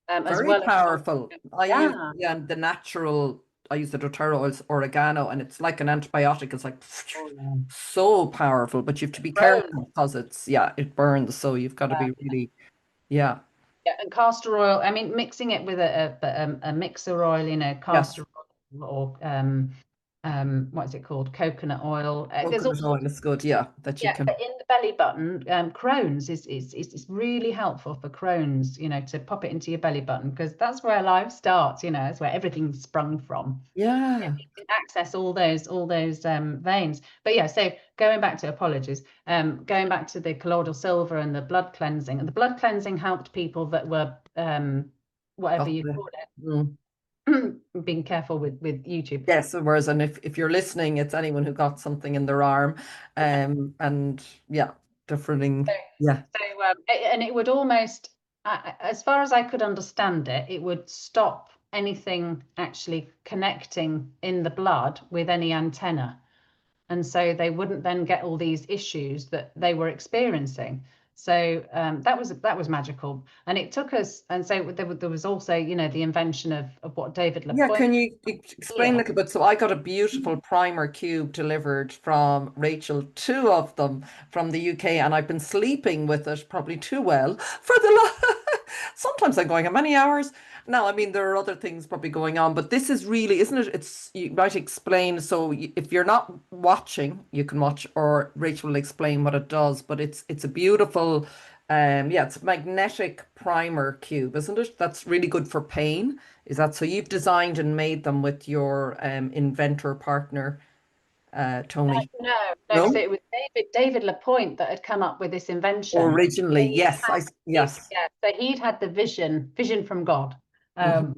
as Very well as powerful. I use, yeah. yeah, the natural, I use the doTERRA oils, oregano, and it's like an antibiotic. It's like Oh, yeah. so powerful, but you have to be Rose, careful because it's, yeah, it burns. So you've got to be really, yeah, yeah, and castor oil. I mean, mixing it with a mixer oil, you know, yes. castor oil or what is it called? Coconut oil. There's all Coconut oil is good. Yeah, that you yeah, can. but in the belly button, Crohn's is really helpful for Crohn's, you know, to pop it into your belly button because that's where life starts, you know, it's where everything's sprung from. Yeah. You can access all those veins. But yeah, so going back to apologies, going back to the colloidal silver and the blood cleansing, and the blood cleansing helped people that were whatever Got you the, call mm. it, being careful with YouTube. Yes, whereas, and if you're listening, it's anyone who got something in their arm, and yeah, differing. So, Yeah. and it would almost, as far as I could understand it, it would stop anything actually connecting in the blood with any antenna. And so they wouldn't then get all these issues that they were experiencing. So that was magical. And it took us, and so there was also, you know, the invention of what David Yeah, Lapointe can you explain a here. little bit? So I got a beautiful primer cube delivered from Rachel, two of them from the UK, and I've been sleeping with it probably too well for the sometimes I'm going, how many hours? No, I mean there are other things probably going on, but this is really, isn't it? It's, you might explain. So if you're not watching, you can watch, or Rachel will explain what it does. But it's a beautiful, yeah, it's a magnetic primer cube, isn't it? That's really good for pain. Is that so? You've designed and made them with your inventor partner, Tony. No, so No? it was David Lapointe that had come up with this invention. Originally, yes, yes. Yeah, so he'd had the vision from God. Mhm.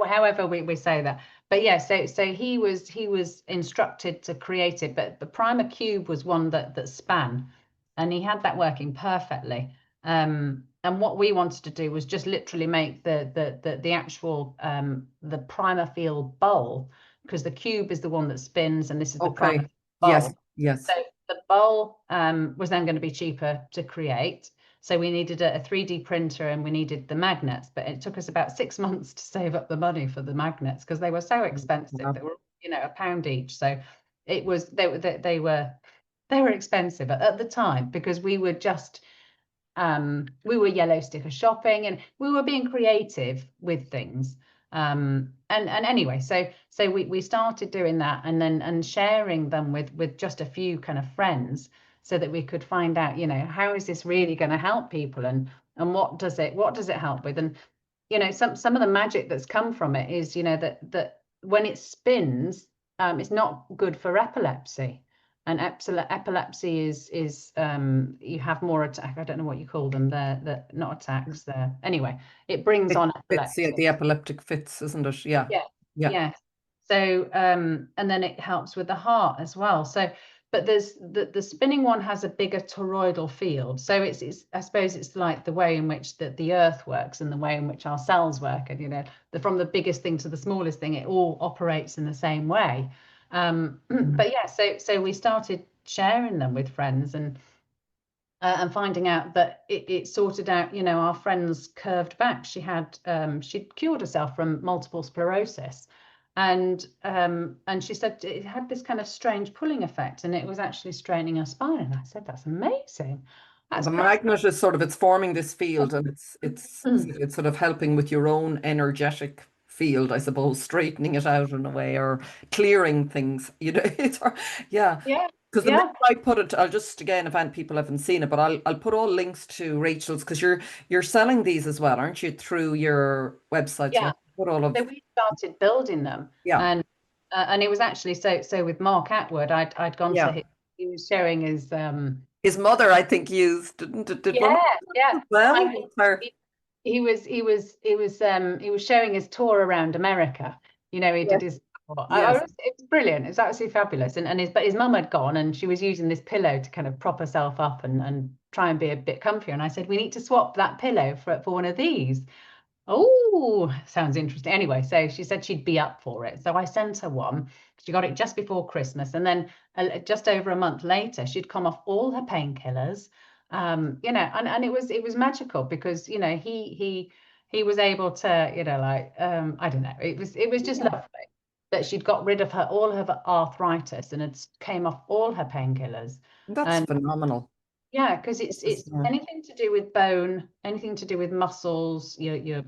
However we say that. But yeah, so he was instructed to create it, but the primer cube was one that span, and he had that working perfectly. And what we wanted to do was just literally make the actual the primer field bowl, because the cube is the one that spins, and this is the primer Okay. Yes, bowl. So yes. the bowl was then going to be cheaper to create. So we needed a 3D printer and we needed the magnets, but it took us about 6 months to save up the money for the magnets because they were so expensive. They were, £1 each. So it was they were expensive at the time because we were just we were yellow sticker shopping and we were being creative with things. And anyway, so we started doing that and sharing them with just a few kind of friends so that we could find out, how is this really going to help people and what does it help with? And some of the magic that's come from it is that when it spins, it's not good for epilepsy. And epilepsy is you have more attack. I don't know what you call them. They're not attacks. There anyway. It brings on Fits, yeah, epilepsy. the epileptic fits, isn't it? Yeah. Yeah. Yeah. Yeah. So and then it helps with the heart as well. So but there's the spinning one has a bigger toroidal field. So it's I suppose it's like the way in which the earth works and the way in which our cells work. And from the biggest thing to the smallest thing, it all operates in the same way. But yeah, so we started sharing them with friends and finding out that it sorted out, our friend's curved back. She'd cured herself from multiple sclerosis, and she said it had this kind of strange pulling effect, and it was actually straightening her spine. And I said, "That's amazing." The magnet is it's forming this field, and it's sort of helping with your own energetic field, I suppose, straightening it out in a way or clearing things. It's yeah. Yeah, Because the yeah, minute I put it, I'll just again, if people haven't seen it, but I'll put all links to Rachel's because you're selling these as well, aren't you, through your website? So yeah. I'll put all of So we started building them, yeah, and it was actually so with Mark Atwood, I'd gone to yeah. he was showing his His mother, I think, used did one yeah, yeah. as well I, with her. he was showing his tour around America. He did Yes, his tour. yes. It was brilliant. It's absolutely fabulous. And his mum had gone and she was using this pillow to kind of prop herself up and try and be a bit comfier. And I said, we need to swap that pillow for one of these. Oh, sounds interesting. Anyway, so she said she'd be up for it. So I sent her one. She got it just before Christmas. And then just over a month later, she'd come off all her painkillers. And it was magical because, he was able to, I don't know, it was just Yeah. lovely that she'd got rid of all her arthritis and had came off all her painkillers. That's And phenomenal. yeah, because it's Yeah. anything to do with bone, anything to do with muscles, your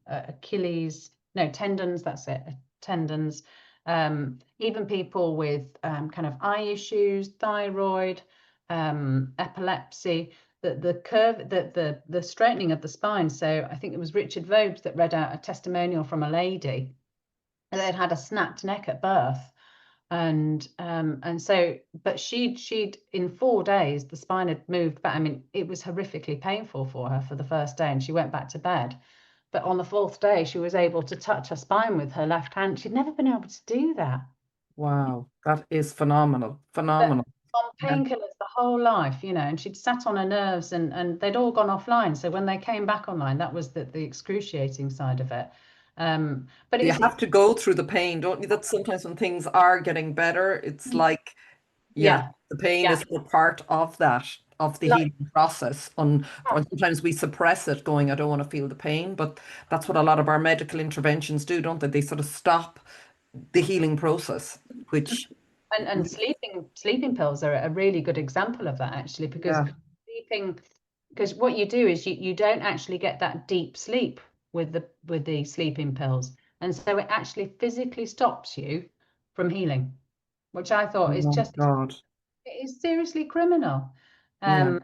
Achilles, no, tendons, that's it, tendons. Even people with kind of eye issues, thyroid, epilepsy, the straightening of the spine. So I think it was Richard Vobes that read out a testimonial from a lady that had a snapped neck at birth. And so, but she'd in 4 days the spine had moved back. I mean, it was horrifically painful for her for the first day, and she went back to bed. But on the 4th day, she was able to touch her spine with her left hand. She'd never been able to do that. Wow, that is phenomenal. But Phenomenal. on Yeah. painkillers the whole life, and she'd sat on her nerves, and they'd all gone offline. So when they came back online, that was the excruciating side of it. But You it's have to go through the pain, don't you? That sometimes when things are getting better, it's like, yeah, yeah, the pain yeah, is a part of that, of the like healing process. Or sometimes we suppress it, going, I don't want to feel the pain. But that's what a lot of our medical interventions do, don't they? They sort of stop the healing process, which, and sleeping pills are a really good example of that actually yeah, because what you do is you don't actually get that deep sleep with the sleeping pills, and so it actually physically stops you from healing, which I thought is oh just God, it is seriously criminal. yeah. um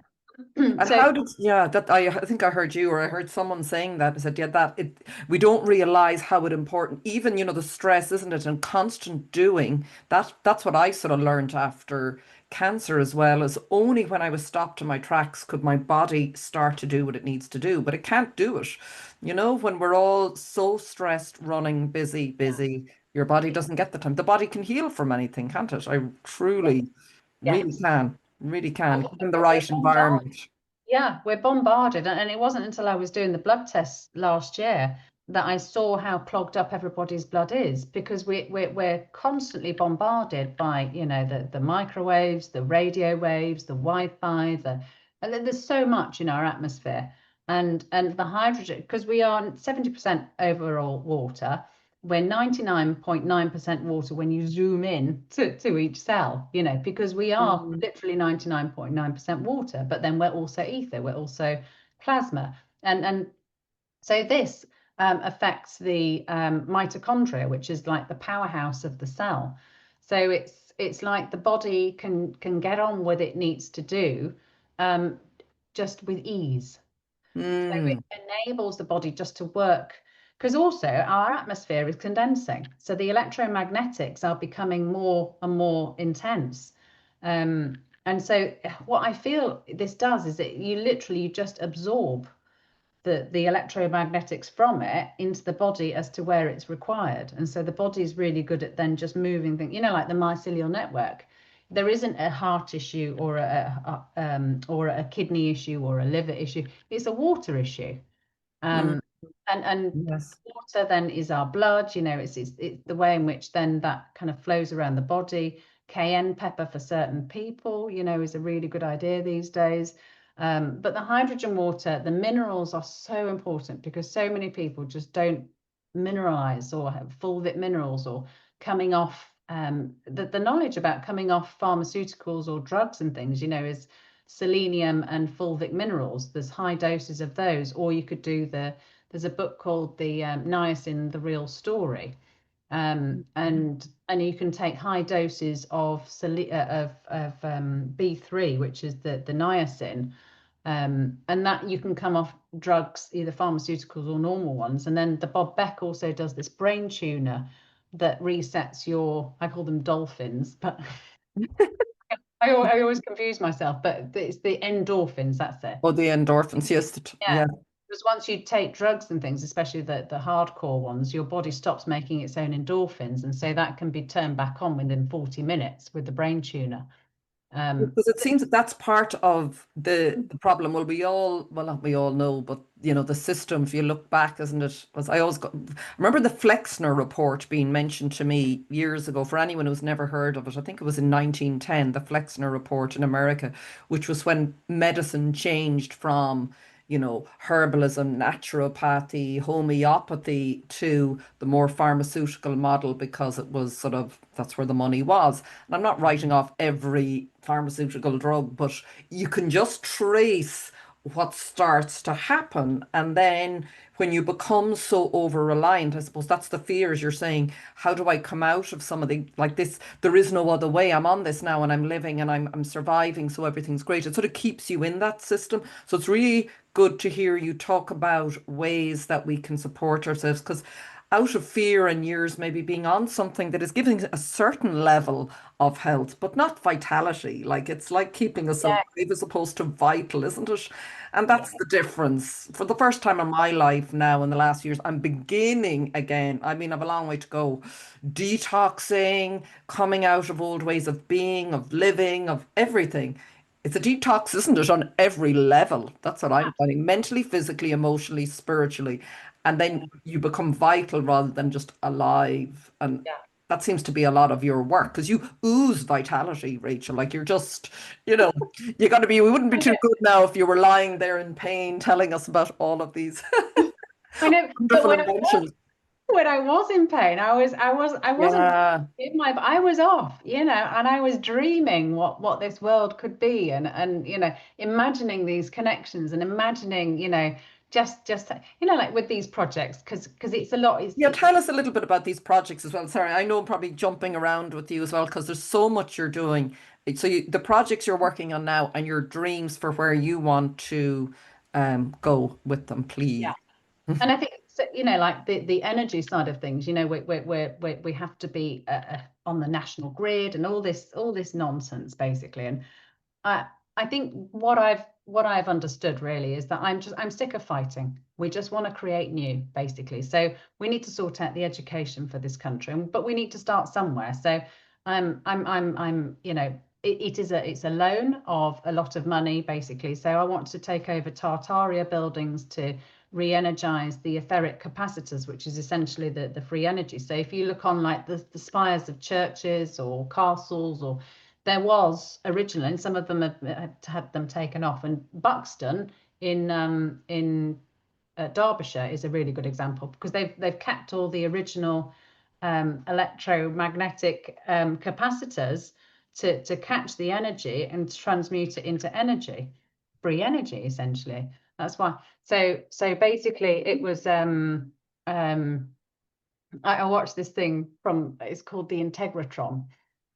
And so how did, yeah, that I think I heard you or I heard someone saying that. I said, yeah, that it, we don't realize how it important, even, the stress, isn't it? And constant doing that's what I sort of learned after cancer as well, is only when I was stopped in my tracks could my body start to do what it needs to do. But it can't do it. When we're all so stressed, running, busy, busy, your body doesn't get the time. The body can heal from anything, can't it? I truly, really yes, can. Really and can, given the we're right bombarded. environment. Yeah, we're bombarded. And it wasn't until I was doing the blood tests last year that I saw how clogged up everybody's blood is, because we're constantly bombarded by, the microwaves, the radio waves, the Wi-Fi, And then there's so much in our atmosphere, and the hydrogen, because we are 70% overall water, we're 99.9% water when you zoom in to each cell, you know, because we are literally 99.9% water, but then we're also ether, we're also plasma. And so this affects the mitochondria, which is like the powerhouse of the cell. So it's like the body can get on what it needs to do just with ease. So it enables the body just to work, because also our atmosphere is condensing. So the electromagnetics are becoming more and more intense. And so what I feel this does is that you just absorb the electromagnetics from it into the body as to where it's required. And so the body is really good at then just moving things, you know, like the mycelial network. There isn't a heart issue or a kidney issue or a liver issue. It's a water issue. And Yes. water then is our blood, you know, it's the way in which then that kind of flows around the body. Cayenne pepper for certain people, you know, is a really good idea these days. But the hydrogen water, the minerals are so important, because so many people just don't mineralize or have fulvic minerals, or coming off the knowledge about coming off pharmaceuticals or drugs and things, you know, is selenium and fulvic minerals. There's high doses of those, or you could do there's a book called the Niacin, The Real Story. And you can take high doses of B3, which is the niacin, and that you can come off drugs, either pharmaceuticals or normal ones. And then the Bob Beck also does this brain tuner that resets your, I call them dolphins, but I always confuse myself, but it's the endorphins, that's it. Oh, the endorphins, yes. Yeah. Because once you take drugs and things, especially the hardcore ones, your body stops making its own endorphins. And so that can be turned back on within 40 minutes with the brain tuner. Because it seems that that's part of the problem. Well, not we all know, but you know, the system, if you look back, isn't it? Was I always got, remember the Flexner report being mentioned to me years ago. For anyone who's never heard of it, I think it was in 1910, the Flexner report in America, which was when medicine changed from, you know, herbalism, naturopathy, homeopathy to the more pharmaceutical model, because it was sort of, that's where the money was. And I'm not writing off every pharmaceutical drug, but you can just trace what starts to happen. And then when you become so over reliant, I suppose that's the fear, as you're saying, how do I come out of some of the, like this, there is no other way. I'm on this now and I'm living and I'm surviving, so everything's great. It sort of keeps you in that system. So it's really good to hear you talk about ways that we can support ourselves, because out of fear and years maybe being on something that is giving a certain level of health, but not vitality. Like it's like keeping us alive as opposed to vital, isn't it? And that's the difference. For the first time in my life now, in the last years, I'm beginning again. I mean, I've a long way to go. Detoxing, coming out of old ways of being, of living, of everything. It's a detox, isn't it, on every level? That's what I'm finding, mentally, physically, emotionally, spiritually. And then you become vital rather than just alive. And Yeah. that seems to be a lot of your work, because you ooze vitality, Rachel. Like you're just, you know, you got to be, we wouldn't be too good now if you were lying there in pain telling us about all of these I know, but wonderful inventions. when I was in pain, I wasn't Yeah. in my, I was off, you know, and I was dreaming what this world could be, and you know, imagining these connections, and imagining, you know, just you know, like with these projects, because it's a lot. Yeah, tell us a little bit about these projects as well. Sorry, I know I'm probably jumping around with you as well, because there's so much you're doing. So the projects you're working on now and your dreams for where you want to go with them, please. Yeah. And I think, so, you know, like the energy side of things, you know, we have to be on the national grid and all this nonsense basically. And I think what I've understood really is that I'm sick of fighting. We just want to create new, basically. So we need to sort out the education for this country, but we need to start somewhere. So I'm you know, it's a loan of a lot of money basically. So I want to take over Tartaria buildings to re-energize the etheric capacitors, which is essentially the free energy. So if you look on like the spires of churches or castles, or there was originally, and some of them have had them taken off. And Buxton in Derbyshire is a really good example, because they've kept all the original electromagnetic capacitors to catch the energy and transmute it into energy, free energy, essentially. That's why. So basically, it was I watched this thing it's called the Integratron,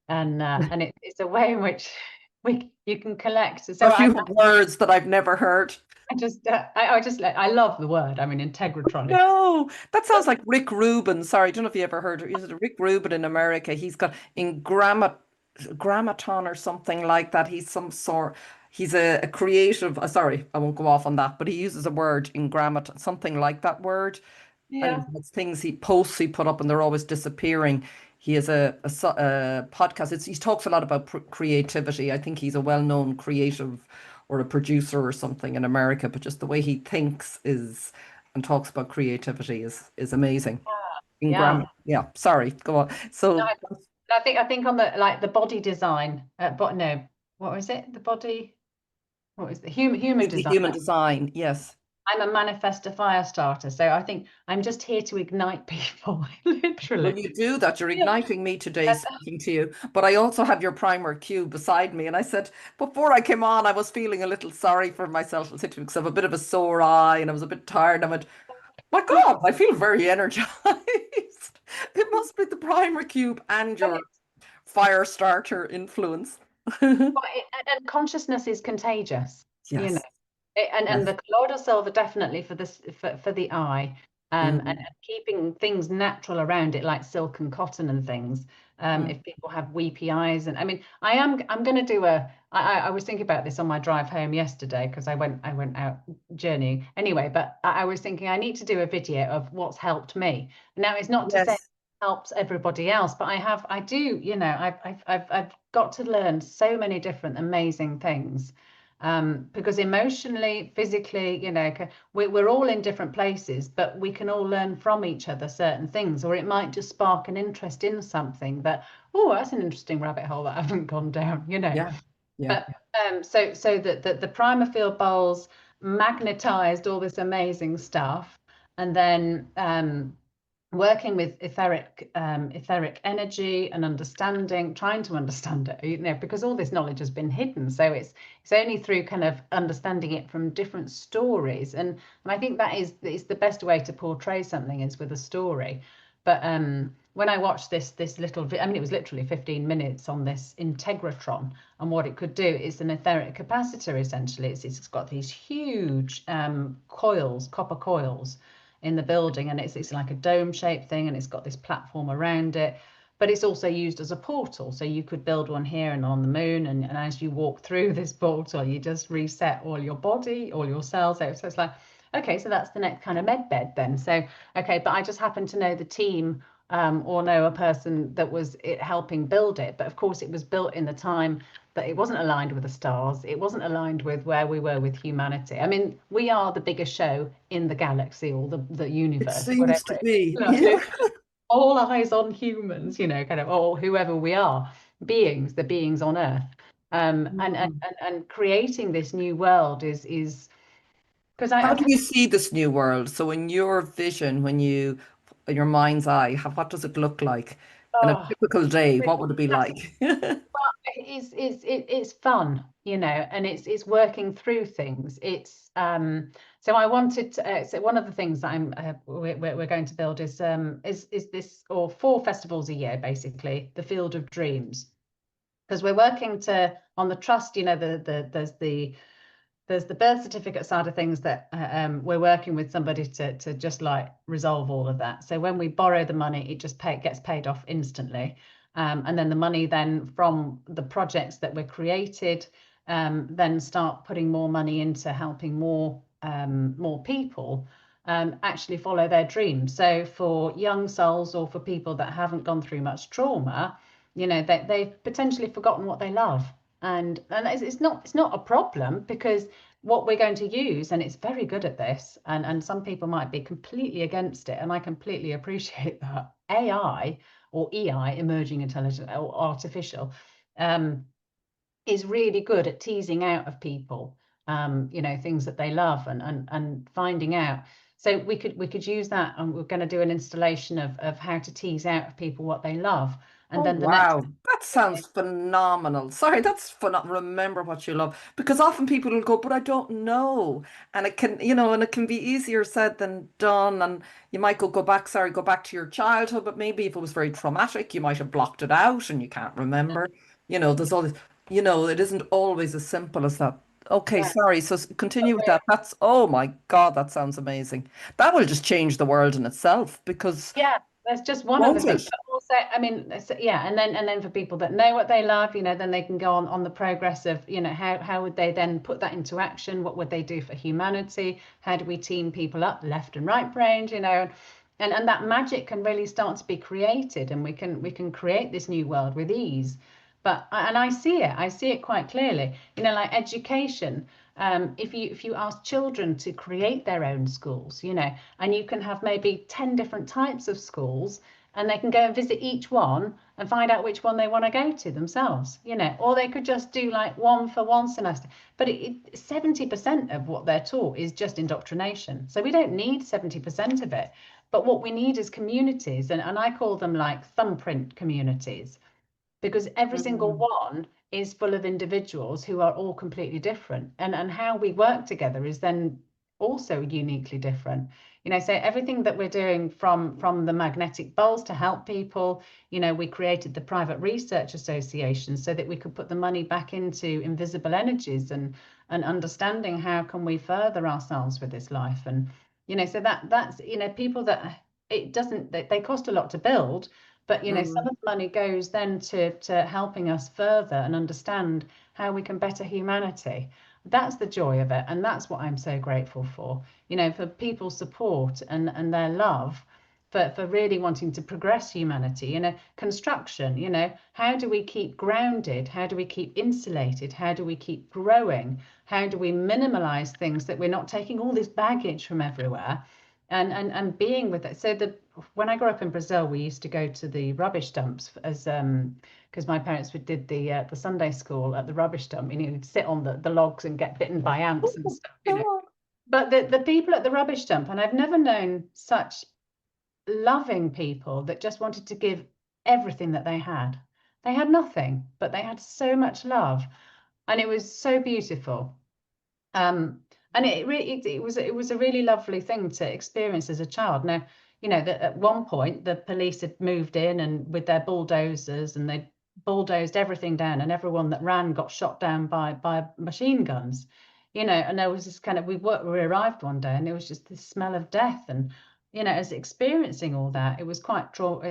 and it's a way in which you can collect. So A few words that I've never heard. I love the word. I mean, Integratron. No, that sounds like Rick Rubin. Sorry, I don't know if you ever heard. Is it Rick Rubin in America? He's got in grammaton or something like that. He's some sort. He's a creative. Sorry, I won't go off on that. But he uses a word in grammaton, something like that word. And Yeah. it's things he posts he put up, and they're always disappearing. He has a podcast. He talks a lot about creativity. I think he's a well-known creative or a producer or something in America. But just the way he thinks is and talks about creativity is amazing. In Yeah. grammar, yeah. Sorry, go on. No, So I think on the body design, but no, what was it? The body, what was the human the design? human design, yes. I'm a manifestor fire starter, so I think I'm just here to ignite people, Well, literally. you do that. You're Yeah. igniting me today speaking to you. But I also have your primer cue beside me. And I said, before I came on, I was feeling a little sorry for myself because I have a bit of a sore eye and I was a bit tired. I went, my God, I feel very energized. It must be the primer cube and But your fire starter influence. and consciousness is contagious, you know. Yes, And yes. the colloidal silver definitely for this for the eye, and Mm, keeping things natural around it, like silk and cotton and things. mm. If people have weepy eyes, and I mean, I'm going to do I was thinking about this on my drive home yesterday, because I went out journeying anyway. But I was thinking I need to do a video of what's helped me. Now, it's not to say it Yes, helps everybody else, but I do, I've got to learn so many different amazing things, because emotionally, physically, we're all in different places, but we can all learn from each other certain things, or it might just spark an interest in something that, oh, that's an interesting rabbit hole that I haven't gone down. yeah, yeah. But so that the primer field bowls magnetized all this amazing stuff, and then working with etheric energy and understanding, trying to understand it, because all this knowledge has been hidden. So it's only through kind of understanding it from different stories, and I think that is the best way to portray something, is with a story. But when I watched this little, I mean, it was literally 15 minutes on this Integratron, and what it could do is an etheric capacitor. Essentially, it's got these huge coils, copper coils, in the building, and it's like a dome shaped thing, and it's got this platform around it. But it's also used as a portal, so you could build one here and on the moon, and as you walk through this portal, you just reset all your body, all your cells. So it's like, okay, so that's the next kind of med bed then. So okay, but I just happen to know the team, or know a person that was helping build it. But of course, it was built in the time that it wasn't aligned with the stars. It wasn't aligned with where we were with humanity. I mean, we are the biggest show in the galaxy, or the It universe, seems whatever to it be. is. Yeah. All eyes on humans, kind of, or whoever we are, the beings on Earth. And creating this new world is because How I do you see this new world? So, in your vision, in your mind's eye, what does it look like? In a oh, typical day, what would it be like? it's fun, and it's working through things. So I wanted to, so one of the things that we're going to build is this, or 4 festivals a year, basically, the Field of Dreams, because we're working on the trust. There's the birth certificate side of things that we're working with somebody to just like resolve all of that. So when we borrow the money, it just gets paid off instantly. And then the money then from the projects that were created, then start putting more money into helping more people actually follow their dreams. So for young souls, or for people that haven't gone through much trauma, they've potentially forgotten what they love. And it's not a problem, because what we're going to use, and it's very good at this, and some people might be completely against it, and I completely appreciate that, AI, or EI, emerging intelligence, or artificial, is really good at teasing out of people, you know, things that they love and finding out. So we could use that, and we're going to do an installation of how to tease out of people what they love, and Oh, then the next. wow. That sounds phenomenal. Sorry, that's phenomenal. Remember what you love. Because often people will go, but I don't know. And it can, and it can be easier said than done. And you might go back, sorry, go back to your childhood, but maybe if it was very traumatic, you might have blocked it out and you can't remember. There's all this, it isn't always as simple as that. Okay, Yeah. sorry. So continue with that. Oh my God, that sounds amazing. That will just change the world in itself because, Yeah, that's just one of the won't things. it? But also, I mean, yeah, and then for people that know what they love, then they can go on the progress of, how would they then put that into action? What would they do for humanity? How do we team people up, left and right brains, and that magic can really start to be created, and we can create this new world with ease. And I see it quite clearly, like education. If you ask children to create their own schools, and you can have maybe 10 different types of schools, and they can go and visit each one and find out which one they want to go to themselves, or they could just do like one for one semester. But 70% of what they're taught is just indoctrination, so we don't need 70% of it. But what we need is communities, and I call them like thumbprint communities, because every single Mm. one is full of individuals who are all completely different, and how we work together is then also uniquely different. So everything that we're doing, from the magnetic bowls to help people, we created the private research association so that we could put the money back into invisible energies, and understanding how can we further ourselves with this life. And so that's people that it doesn't they cost a lot to build, but some Mm. of the money goes then to helping us further and understand how we can better humanity. That's the joy of it, and that's what I'm so grateful for. For people's support and their love, for really wanting to progress humanity. Construction. How do we keep grounded? How do we keep insulated? How do we keep growing? How do we minimalize things that we're not taking all this baggage from everywhere? And being with it. So when I grew up in Brazil, we used to go to the rubbish dumps as because my parents did the Sunday school at the rubbish dump, and you'd sit on the logs and get bitten by ants and Oh, stuff. God. But the people at the rubbish dump, and I've never known such loving people that just wanted to give everything that they had. They had nothing, but they had so much love, and it was so beautiful. And it was a really lovely thing to experience as a child. Now, that at one point the police had moved in and with their bulldozers, and they bulldozed everything down, and everyone that ran got shot down by machine guns. And there was this kind of we arrived one day, and there was just this smell of death. And as experiencing all that, it was quite well,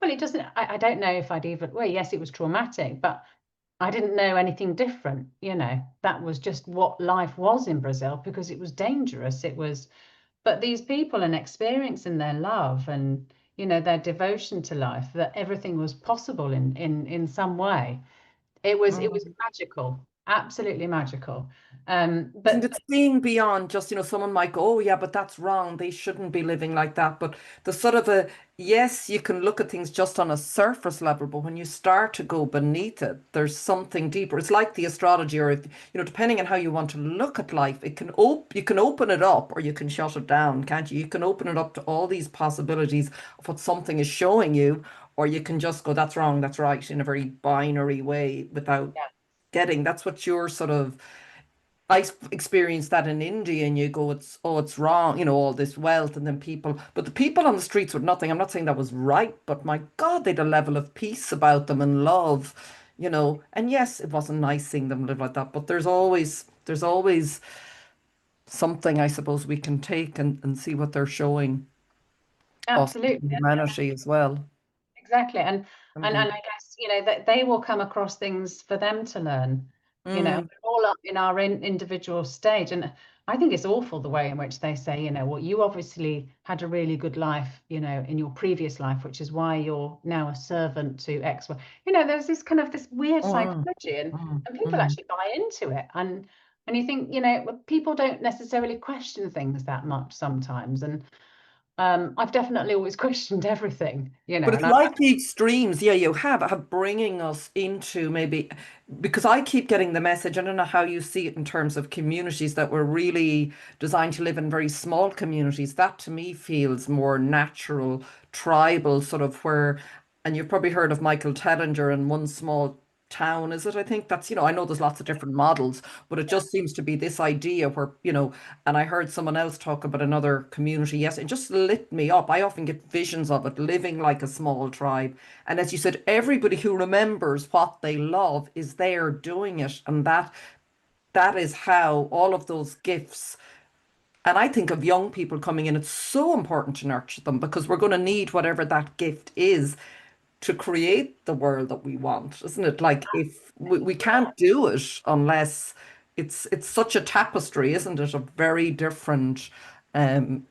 it doesn't I don't know if I'd even, well, yes, it was traumatic, but I didn't know anything different. That was just what life was in Brazil, because it was dangerous. But these people, and experiencing their love, and their devotion to life, that everything was possible in some way. It was Mm. magical, absolutely magical. Isn't But it seeing beyond just, someone might go, oh, yeah, but that's wrong. They shouldn't be living like that. But the sort of yes, you can look at things just on a surface level, but when you start to go beneath it, there's something deeper. It's like the astrology, or, depending on how you want to look at life, you can open it up or you can shut it down, can't you? You can open it up to all these possibilities of what something is showing you, or you can just go, that's wrong, that's right, in a very binary way without yeah, getting. That's what you're sort of experienced that in India, and you go, it's wrong, all this wealth, and then but the people on the streets with nothing. I'm not saying that was right, but my God, they had a level of peace about them and love, And yes, it wasn't nice seeing them live like that, but there's always something, I suppose, we can take and see what they're showing us, absolutely. humanity as well. Exactly. And Can and be. and I guess, that they will come across things for them to learn, Mm. we're all up in our individual stage. And I think it's awful the way in which they say, well, you obviously had a really good life, in your previous life, which is why you're now a servant to X. There's this kind of this weird Mm. psychology, and Mm. people Mm. actually buy into it. And you think, people don't necessarily question things that much sometimes. I've definitely always questioned everything, But it's and I like the extremes, yeah, you have bringing us into maybe because I keep getting the message. I don't know how you see it in terms of communities that were really designed to live in very small communities. That to me feels more natural, tribal, sort of where, and you've probably heard of Michael Tellinger in One Small Town, is it? I think that's, I know there's lots of different models, but it yeah, just seems to be this idea where, and I heard someone else talk about another community. Yes, it just lit me up. I often get visions of it living like a small tribe. And as you said, everybody who remembers what they love is there doing it. And that is how all of those gifts. And I think of young people coming in, it's so important to nurture them because we're going to need whatever that gift is to create the world that we want, isn't it? Like if we can't do it unless it's such a tapestry, isn't it? Of very different, um,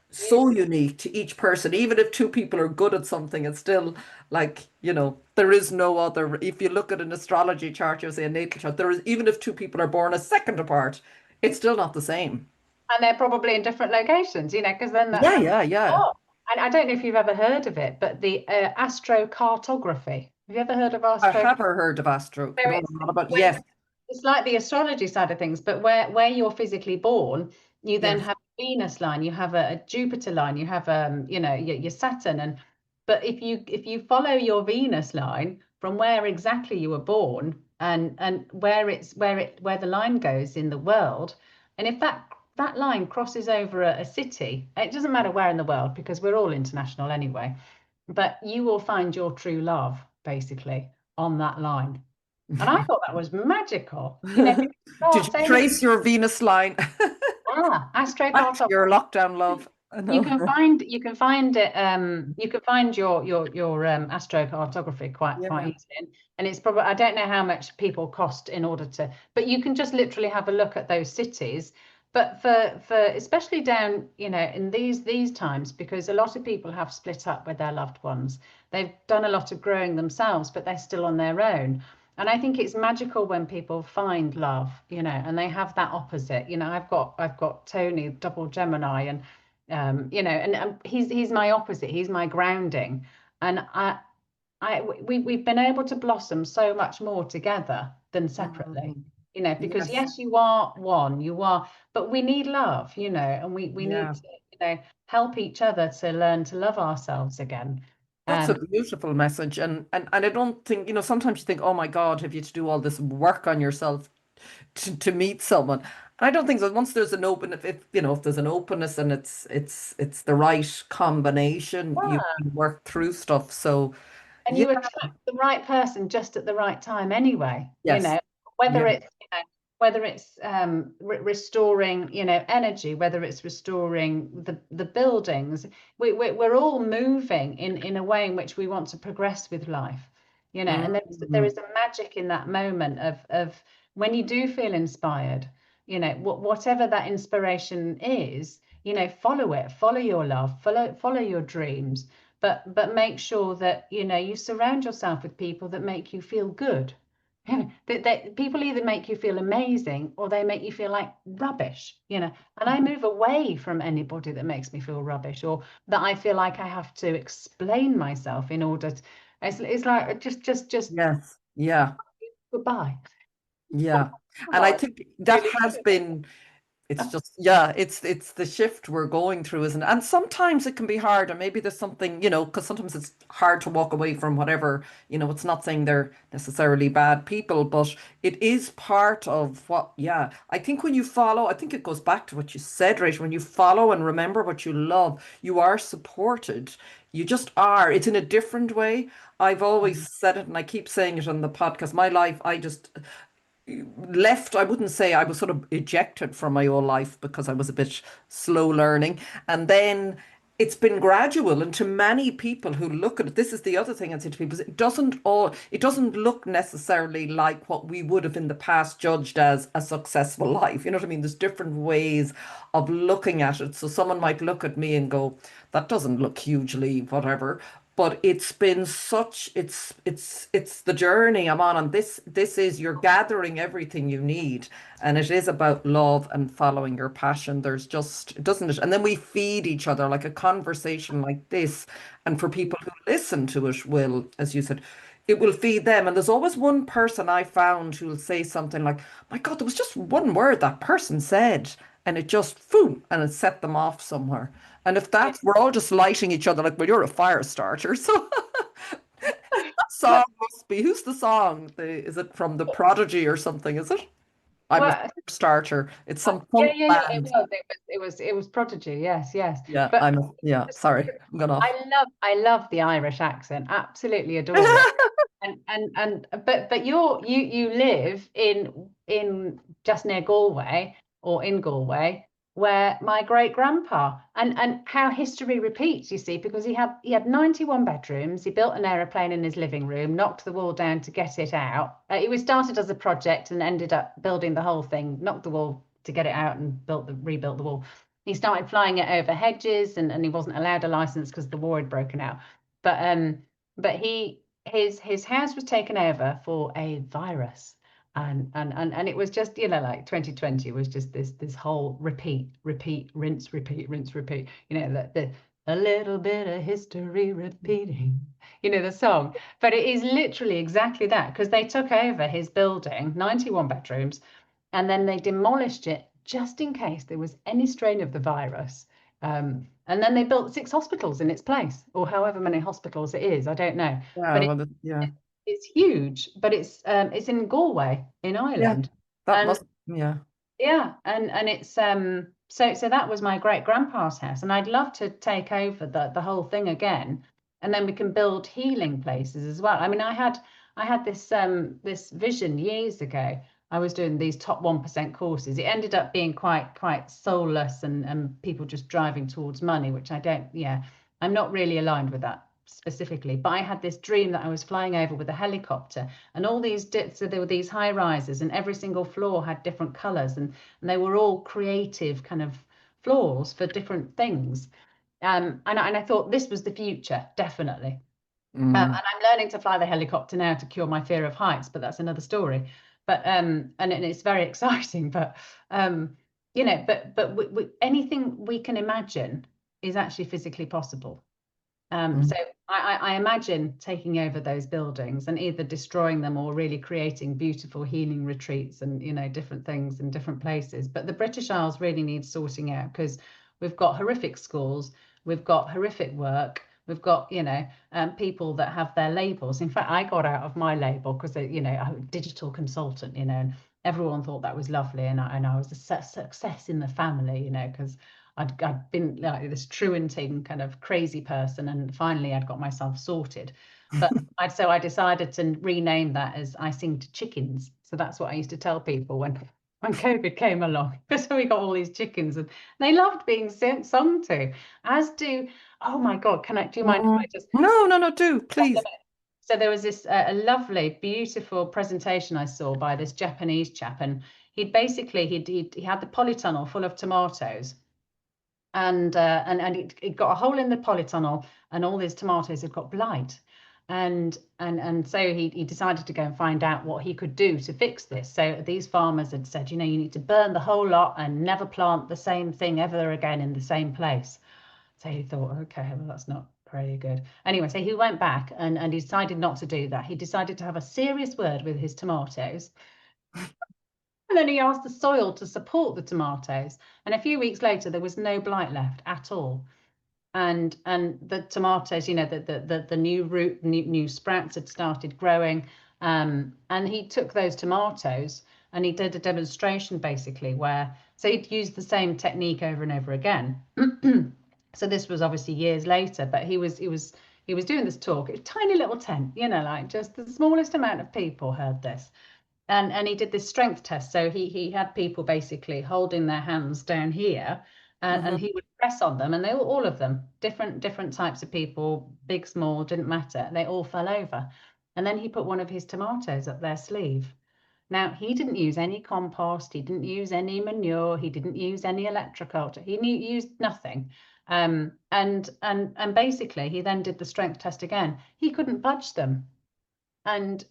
so unique to each person. Even if two people are good at something, it's still like, there is no other. If you look at an astrology chart, you say a natal chart, there is, even if two people are born a second apart, it's still not the same. and they're probably in different locations, because then Yeah, yeah, yeah. oh, and I don't know if you've ever heard of it, but the astrocartography. Have you ever heard of I astro? have heard of Astro. So I don't it's know a lot about, when yes, it's like the astrology side of things, but where you're physically born, you then yes. have a Venus line, you have a Jupiter line, you have your Saturn, and but if you follow your Venus line from where exactly you were born and where the line goes in the world, and if that line crosses over a city, it doesn't matter where in the world because we're all international anyway, but you will find your true love basically on that line. And I thought that was magical. People Did start you saying, trace your Venus line back to your astrocartography. lockdown love? I You know. can find it. You can find your astrocartography quite Yeah. easily, and it's probably I don't know how much people cost in order to, but you can just literally have a look at those cities. But for especially down, in these times, because a lot of people have split up with their loved ones. They've done a lot of growing themselves, but they're still on their own. And I think it's magical when people find love, and they have that opposite. I've got Tony, double Gemini, and he's my opposite. He's my grounding, and we've been able to blossom so much more together than separately. Mm, Because yes. yes, you are one, but we need love, and we need Yeah. to, help each other to learn to love ourselves again. That's a Um, beautiful message. And I don't think, sometimes you think, oh my God, have you to do all this work on yourself to meet someone? And I don't think so. Once there's an open, if there's an openness and it's the right combination, you yeah. can work through stuff. So And yeah, you attract the right person just at the right time anyway, yes. whether Yeah. it's restoring energy, whether it's restoring the buildings. We're all moving in a way in which we want to progress with life, and there Mm, is a magic in that moment of when you do feel inspired, whatever that inspiration is, follow it, follow your love, follow your dreams, but make sure that you surround yourself with people that make you feel good. That people either make you feel amazing or they make you feel like rubbish, and I move away from anybody that makes me feel rubbish or that I feel like I have to explain myself in order to, it's like just yes. Yeah. goodbye. Yeah. And I Oh, think that really has been. It's just, yeah, it's the shift we're going through, isn't it? And sometimes it can be hard, and maybe there's something, because sometimes it's hard to walk away from whatever, it's not saying they're necessarily bad people, but it is part of what, yeah. I think when you follow, I think it goes back to what you said, Rachel, when you follow and remember what you love, you are supported. You just are. It's in a different way. I've always said it, and I keep saying it on the podcast. My life, I just left, I wouldn't say I was sort of ejected from my own life because I was a bit slow learning. And then it's been gradual. And to many people who look at it, this is the other thing I say to people, is it doesn't look necessarily like what we would have in the past judged as a successful life. You know what I mean? There's different ways of looking at it. So someone might look at me and go, that doesn't look hugely whatever. but it's been such it's the journey I'm on, and this is you're gathering everything you need, and it is about love and following your passion. There's just, doesn't it? And then we feed each other like a conversation like this, and for people who listen to it will, as you said, it will feed them. And there's always one person I found who will say something like, my God, there was just one word that person said, and it just, boom, and it set them off somewhere. And if Yeah. that's, we're all just lighting each other like, well, you're a fire starter. So that song Well, must be, who's the song? Is it from The Prodigy or something? Is it? I'm a fire well, starter. It's some yeah, punk yeah, yeah. It band. was. It was Prodigy. Yes, yes. Yeah, But yeah, sorry, I'm going off. I love the Irish accent. Absolutely adore it. But you live in just near Galway, or in Galway, where my great grandpa, and how history repeats, you see, because he had 91 bedrooms. He built an aeroplane in his living room, knocked the wall down to get it out. It was started as a project and ended up building the whole thing, knocked the wall to get it out, and rebuilt the wall. He started flying it over hedges, and he wasn't allowed a license because the war had broken out. But his house was taken over for a virus, and it was just, like 2020 was just this whole repeat, rinse, repeat, the a little bit of history repeating, the song. But it is literally exactly that, because they took over his building, 91 bedrooms, and then they demolished it just in case there was any strain of the virus. And then they built 6 hospitals in its place, or however many hospitals it is, I don't know. Yeah, But well, yeah, it's huge, but it's in Galway in yeah, Ireland. that And must, yeah. yeah, and it's so that was my great grandpa's house, and I'd love to take over the whole thing again, and then we can build healing places as well. I mean, I had this vision years ago. I was doing these top 1% courses. It ended up being quite soulless, and people just driving towards money, which I don't, yeah, I'm not really aligned with that specifically. But I had this dream that I was flying over with a helicopter, and all these so there were these high rises, and every single floor had different colors, and they were all creative kind of floors for different things. And I thought this was the future, definitely. Mm. And I'm learning to fly the helicopter now to cure my fear of heights, but that's another story. But and it's very exciting. But anything we can imagine is actually physically possible. So Mm. I imagine taking over those buildings and either destroying them or really creating beautiful healing retreats and, different things in different places. But the British Isles really need sorting out, because we've got horrific schools, we've got horrific work, we've got, people that have their labels. In fact, I got out of my label because, I'm a digital consultant, and everyone thought that was lovely. And I was a success in the family, because I'd been like this truanting kind of crazy person, and finally I'd got myself sorted. But I decided to rename that as I sing to chickens. So that's what I used to tell people when COVID came along. So we got all these chickens, and they loved being sung to, as do, oh my God, do you mind if Mm. I just, No, no, no, do please. so there was this a lovely, beautiful presentation I saw by this Japanese chap, and he had the polytunnel full of tomatoes, and it got a hole in the polytunnel, and all these tomatoes had got blight, and so he decided to go and find out what he could do to fix this. So these farmers had said, you need to burn the whole lot and never plant the same thing ever again in the same place. So he thought, okay, well, that's not very good. Anyway, so he went back, and he decided not to do that. He decided to have a serious word with his tomatoes, and then he asked the soil to support the tomatoes. And a few weeks later, there was no blight left at all. And the tomatoes, the new root, new sprouts had started growing. And he took those tomatoes and he did a demonstration, basically, so he'd used the same technique over and over again. So this was obviously years later, but he was doing this talk. It was a tiny little tent, like just the smallest amount of people heard this. And he did this strength test. So he had people basically holding their hands down here, and Mhm. he would press on them, and they all of them, different types of people, big, small, didn't matter. They all fell over. And then he put one of his tomatoes up their sleeve. Now, he didn't use any compost, he didn't use any manure, he didn't use any electroculture, he used nothing. And basically he then did the strength test again. He couldn't budge them. And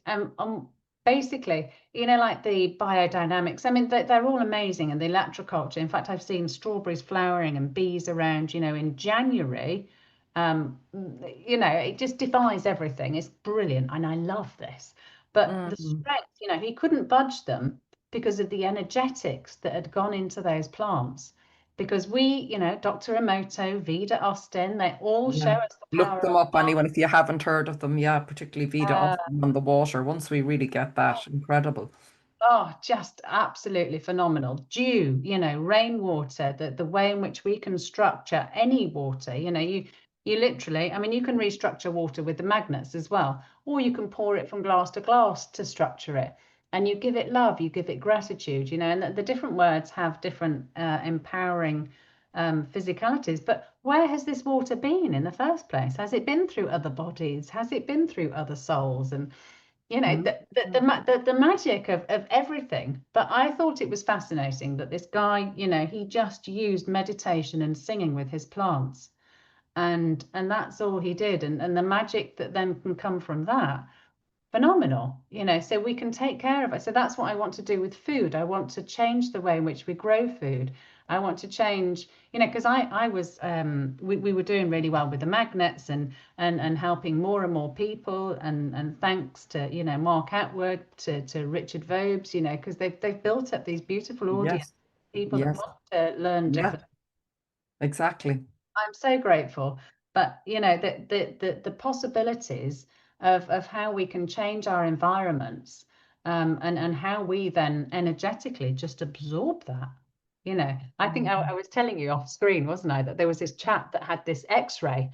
basically, like the biodynamics, I mean, they're all amazing, and the electroculture. In fact, I've seen strawberries flowering and bees around, in January. It just defies everything. It's brilliant, and I love this. But the Mm. strength, he couldn't budge them because of the energetics that had gone into those plants. Because we, Dr. Emoto, Vida Austin, they all show Yeah. us the Look power them of up, plants. anyone, if you haven't heard of them. Yeah, particularly Vida Austin on the water. Once we really get that, incredible. Oh, just absolutely phenomenal. Dew, rainwater, the way in which we can structure any water, you literally, I mean, you can restructure water with the magnets as well, or you can pour it from glass to glass to structure it. And you give it love, you give it gratitude, and the different words have different empowering physicalities. But where has this water been in the first place? Has it been through other bodies? Has it been through other souls? And Mm. the magic of everything. But I thought it was fascinating that this guy, he just used meditation and singing with his plants, and that's all he did, and the magic that then can come from that, phenomenal, so we can take care of it. So that's what I want to do with food. I want to change the way in which we grow food. I want to change, because I was we were doing really well with the magnets and helping more and more people, and thanks to Mark Atwood, to Richard Vobes, because they've built up these beautiful audience, Yes. people that Yes. want to learn Yeah, different. exactly. I'm so grateful. But the possibilities of how we can change our environments, and how we then energetically just absorb that. I think I was telling you off screen, wasn't I, that there was this chap that had this X-ray,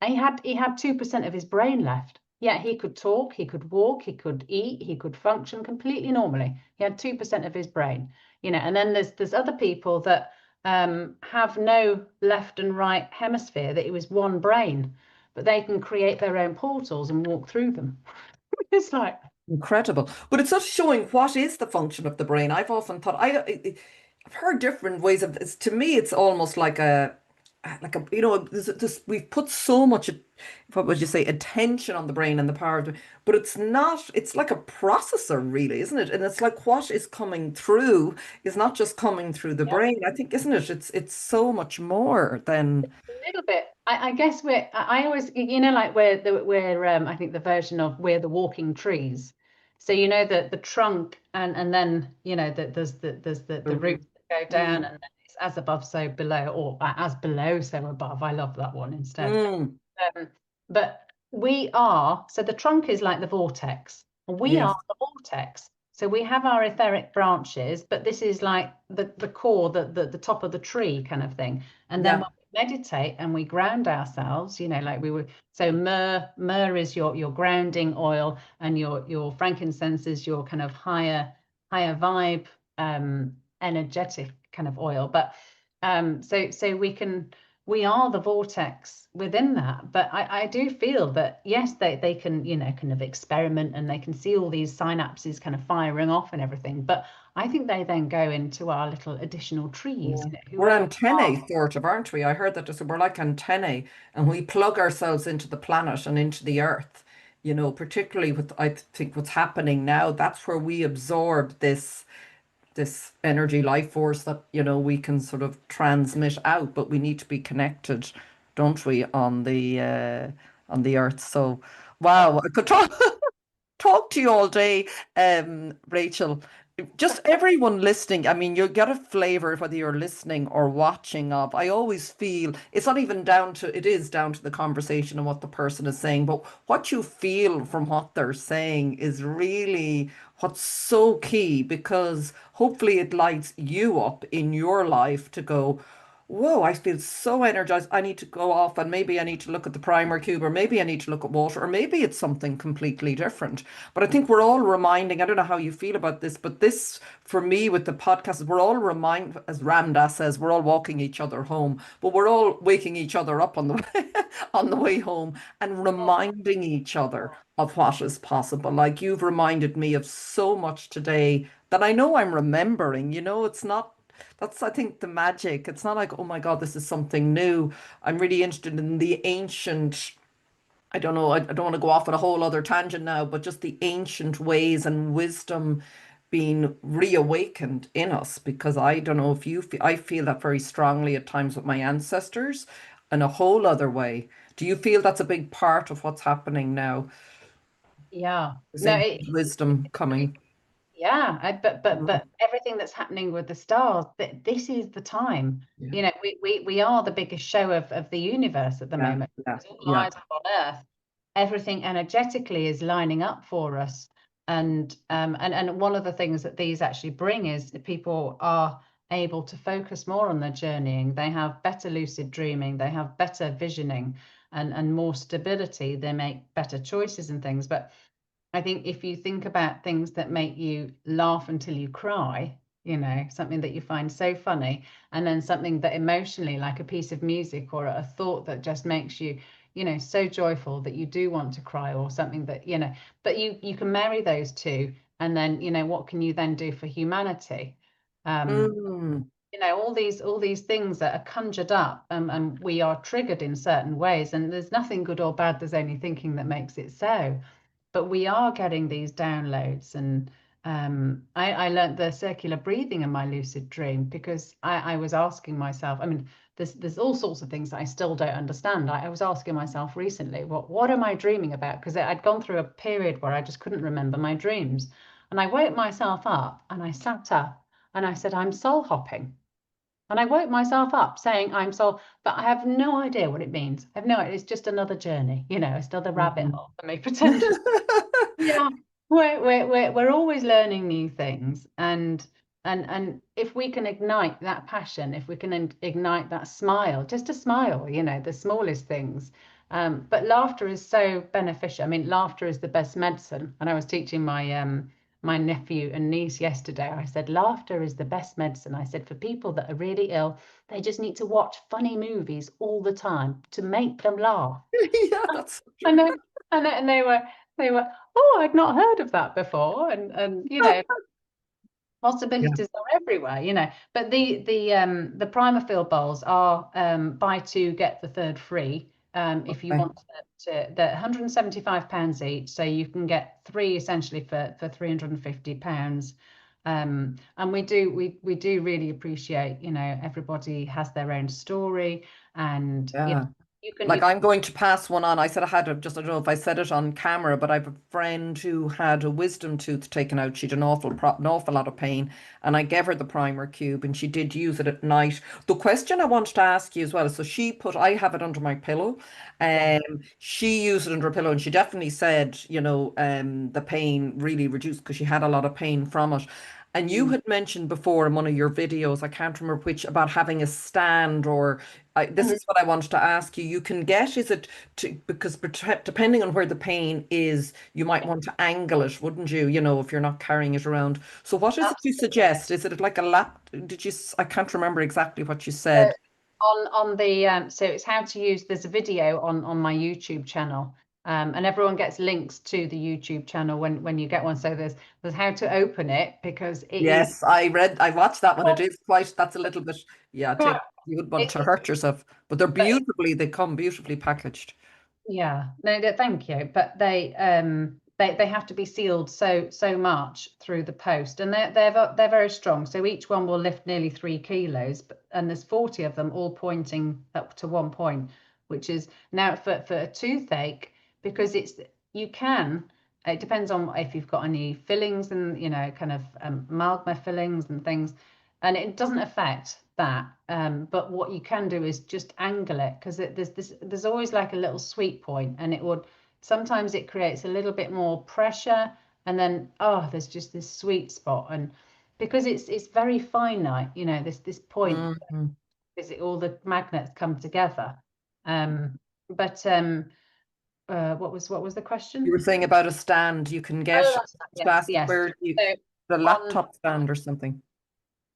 and he had 2% of his brain left. Yeah, he could talk, he could walk, he could eat, he could function completely normally. He had 2% of his brain. And then there's other people that have no left and right hemisphere, that it was one brain, but they can create their own portals and walk through them. It's like, Incredible. But it's just showing what is the function of the brain. I've often thought I've heard different ways of this. To me, it's almost like a there's this, we've put so much, what would you say, attention on the brain and the power of the, but it's not, it's like a processor really, isn't it? And it's like what is coming through is not just coming through the yeah, brain, I think, isn't it? It's so much more than a little bit. I guess I always, like we're I think the version of we're the walking trees. So the trunk, and then there's the the root. roots that go down, Mm, and then it's as above so below, or as below so above. I love that one instead. mm, But we are, so the trunk is like the vortex. We are yes. the vortex. So we have our etheric branches, but this is like the core, the top of the tree kind of thing. And then Yeah. when we meditate and we ground ourselves, like we were, so myrrh is your grounding oil, and your frankincense is your kind of higher vibe, energetic kind of oil. But so we are the vortex within that. But I do feel that yes, they can, kind of experiment, and they can see all these synapses kind of firing off and everything. But I think they then go into our little additional trees, Yeah. We're whoever we antennae, are. sort of, aren't we? I heard that we're like antennae, and we plug ourselves into the planet and into the earth, particularly with, I think, what's happening now. That's where we absorb this energy life force that, we can sort of transmit out, but we need to be connected, don't we, on the earth. So, wow, I could talk to you all day, Rachel. Just everyone listening, I mean, you get a flavor of whether you're listening or watching of. I always feel it's not even down to, it is down to the conversation and what the person is saying, but what you feel from what they're saying is really what's so key, because hopefully it lights you up in your life to go, whoa, I feel so energized. I need to go off, and maybe I need to look at the primer cube, or maybe I need to look at water, or maybe it's something completely different. But I think we're all reminding, I don't know how you feel about this, but this, for me, with the podcast, we're all as Ramdas says, we're all walking each other home, but we're all waking each other up on the on the way home, and reminding each other of what is possible. Like you've reminded me of so much today that I know I'm remembering. It's not, that's, I think, the magic. It's not like, oh my God, this is something new. I'm really interested in the ancient, I don't know, I don't want to go off on a whole other tangent now, but just the ancient ways and wisdom being reawakened in us. Because I don't know if you feel, I feel that very strongly at times with my ancestors in a whole other way. Do you feel that's a big part of what's happening now? Yeah. This No, ancient wisdom coming. yeah, but Mm, but everything that's happening with the stars, that this is the time. yeah, You know, we are the biggest show of the universe at the yeah, moment. yeah, It's all yeah. eyes up on Earth. Everything energetically is lining up for us. And one of the things that these actually bring is that people are able to focus more on their journeying. They have better lucid dreaming, they have better visioning and more stability. They make better choices and things. But I think if you think about things that make you laugh until you cry, something that you find so funny, and then something that emotionally, like a piece of music or a thought that just makes you, so joyful that you do want to cry, or something that, but you can marry those two, and then, what can you then do for humanity? Um, Mm, all these things that are conjured up, and we are triggered in certain ways, and there's nothing good or bad, there's only thinking that makes it so. But we are getting these downloads, and I learned the circular breathing in my lucid dream, because I was asking myself, I mean, there's all sorts of things that I still don't understand. I was asking myself recently, what am I dreaming about? Because I'd gone through a period where I just couldn't remember my dreams. And I woke myself up and I sat up and I said, I'm soul hopping. And I woke myself up saying I'm soul, but I have no idea what it means. I have no idea. It's just another journey, it's another rabbit mm. hole for me, potentially. Yeah, we're always learning new things, and if we can ignite that passion, if we can ignite that smile, just a smile, the smallest things. But laughter is so beneficial. I mean, laughter is the best medicine. And I was teaching my nephew and niece yesterday. I said, laughter is the best medicine. I said, for people that are really ill, they just need to watch funny movies all the time to make them laugh. Yeah, that's so I true. know, and they were, oh, I'd not heard of that before, and Yeah, possibilities are everywhere, But the primer fill bowls are buy two get the third free. If you okay. want they're £175 each, so you can get three essentially for £350. And we do really appreciate, everybody has their own story, and Yeah. you can Like you I'm going to pass one on. I said I had I don't know if I said it on camera, but I have a friend who had a wisdom tooth taken out. She'd an awful lot of pain, and I gave her the primer cube, and she did use it at night. The question I wanted to ask you as well, so I have it under my pillow. yeah. She used it under her pillow, and she definitely said, the pain really reduced because she had a lot of pain from it. And you Mm. had mentioned before in one of your videos, I can't remember which, about having a stand or this Mhm. is what I wanted to ask you. You can get, is it because depending on where the pain is, you might want to angle it, wouldn't you? If you're not carrying it around. So what is it you Absolutely. suggest? Is it like a lap? I can't remember exactly what you So said. on the so it's how to use. There's a video on my YouTube channel, and everyone gets links to the YouTube channel when you get one. So there's how to open it, because it is Yes, I watched that one. It is quite, that's a little bit, yeah, you would want it to is, hurt yourself, but but they come beautifully packaged. yeah, no, thank you. But they have to be sealed so much through the post, and they're very strong. So each one will lift nearly 3 kilos, and there's 40 of them all pointing up to one point, which is now for a toothache, because you can. It depends on if you've got any fillings and kind of amalgam fillings and things, and it doesn't affect that. But what you can do is just angle it, because there's always like a little sweet point, and it would sometimes it creates a little bit more pressure, and then there's just this sweet spot, and because it's very finite, this point, Mhm. is it all the magnets come together. But what was the You question? were saying about a stand you can get, Oh, that's to yes, ask yes. where you, So the on laptop stand or something.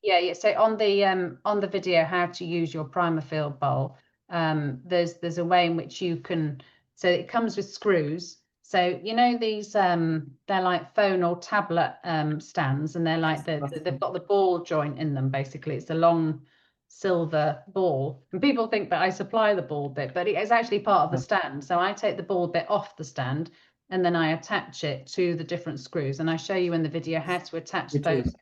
Yeah, so on the video how to use your primer field bowl, there's a way in which you can, so it comes with screws. So, you know, these they're like phone or tablet stands, and they're like they've got the ball joint in them, basically. It's a long silver ball. And people think that I supply the ball bit, but it is actually part of the stand. So I take the ball bit off the stand and then I attach it to the different screws. And I show you in the video how to attach You do. both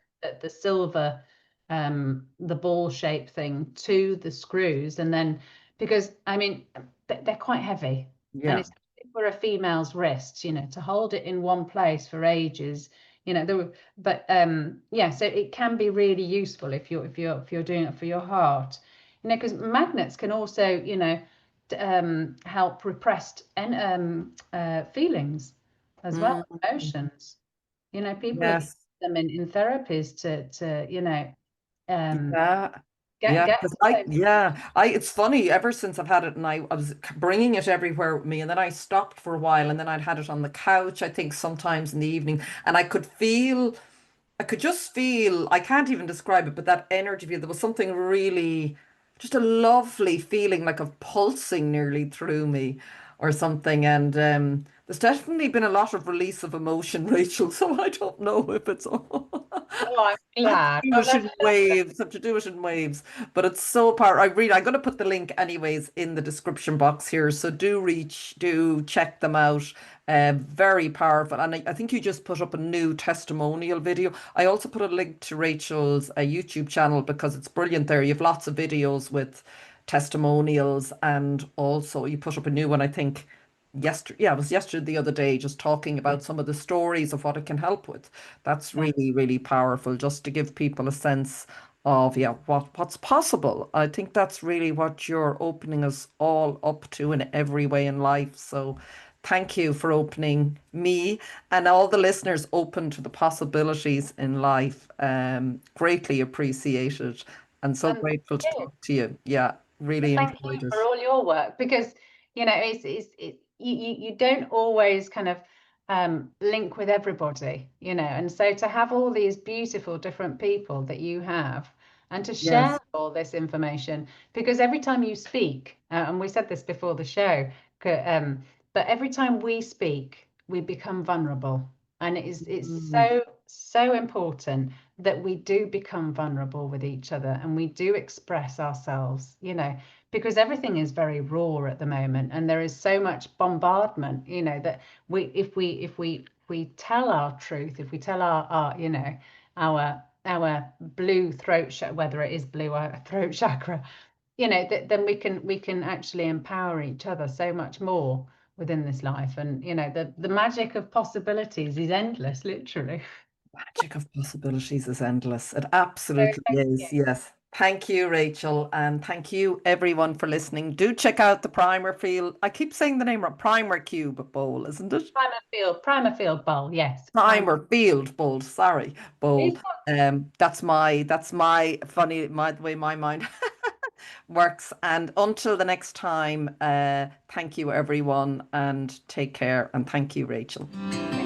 the silver the ball shape thing to the screws. And then, because I mean they're quite heavy, and Yeah. it's for a female's wrist, you know, to hold it in one place for ages, you know. There were, but yeah, so it can be really useful if you're doing it for your heart, you know, because magnets can also, you know, help repressed and feelings as well, emotions. You know, people have used Yes. them in therapies to you know um Yeah. get Yeah, get because those. it's funny, ever since I've had it, and I was bringing it everywhere with me, and then I stopped for a while, and then I'd had it on the couch, I think sometimes in the evening, and I could just feel, I can't even describe it, but that energy, there was something really, just a lovely feeling, like of pulsing nearly through me or something. And there's definitely been a lot of release of emotion, Rachel. So I don't know if it's all. Oh, I'm I have to glad. do Oh, it in waves. I have to do it in waves. But it's so powerful. I'm going to put the link anyways in the description box here. So do check them out. Very powerful. And I think you just put up a new testimonial video. I also put a link to Rachel's YouTube channel because it's brilliant there. You have lots of videos with testimonials, and also you put up a new one, I think yesterday. Yeah, it was yesterday, the other day, just talking about some of the stories of what it can help with. That's yeah. really, really powerful, just to give people a sense of, yeah, what's possible. I think that's really what you're opening us all up to in every way in life. So thank you for opening me and all the listeners open to the possibilities in life. Greatly appreciated and so And grateful to talk to you. Yeah, really thank enjoyed you it. for all your work, because you know you don't always kind of link with everybody, you know, and so to have all these beautiful different people that you have and to share Yes. all this information, because every time you speak, and we said this before the show, but every time we speak we become vulnerable, and it's Mm, so important that we do become vulnerable with each other and we do express ourselves, you know, because everything is very raw at the moment and there is so much bombardment, you know, that we tell our truth, if we tell our you know our blue throat whether it is blue or throat chakra, you know, then we can actually empower each other so much more within this life. And you know, the magic of possibilities is endless, literally. magic of possibilities is endless. It So absolutely thank you. is. Yes. Thank you, Rachel, and thank you everyone for listening. Do check out the primer field. I keep saying the name wrong. Primer Cube Bowl, isn't it? Primer field bowl, yes. Primer. Primer Field Bowl. Sorry, bowl. That's my funny, my the way my mind works. And until the next time, thank you everyone, and take care. And thank you, Rachel. Thank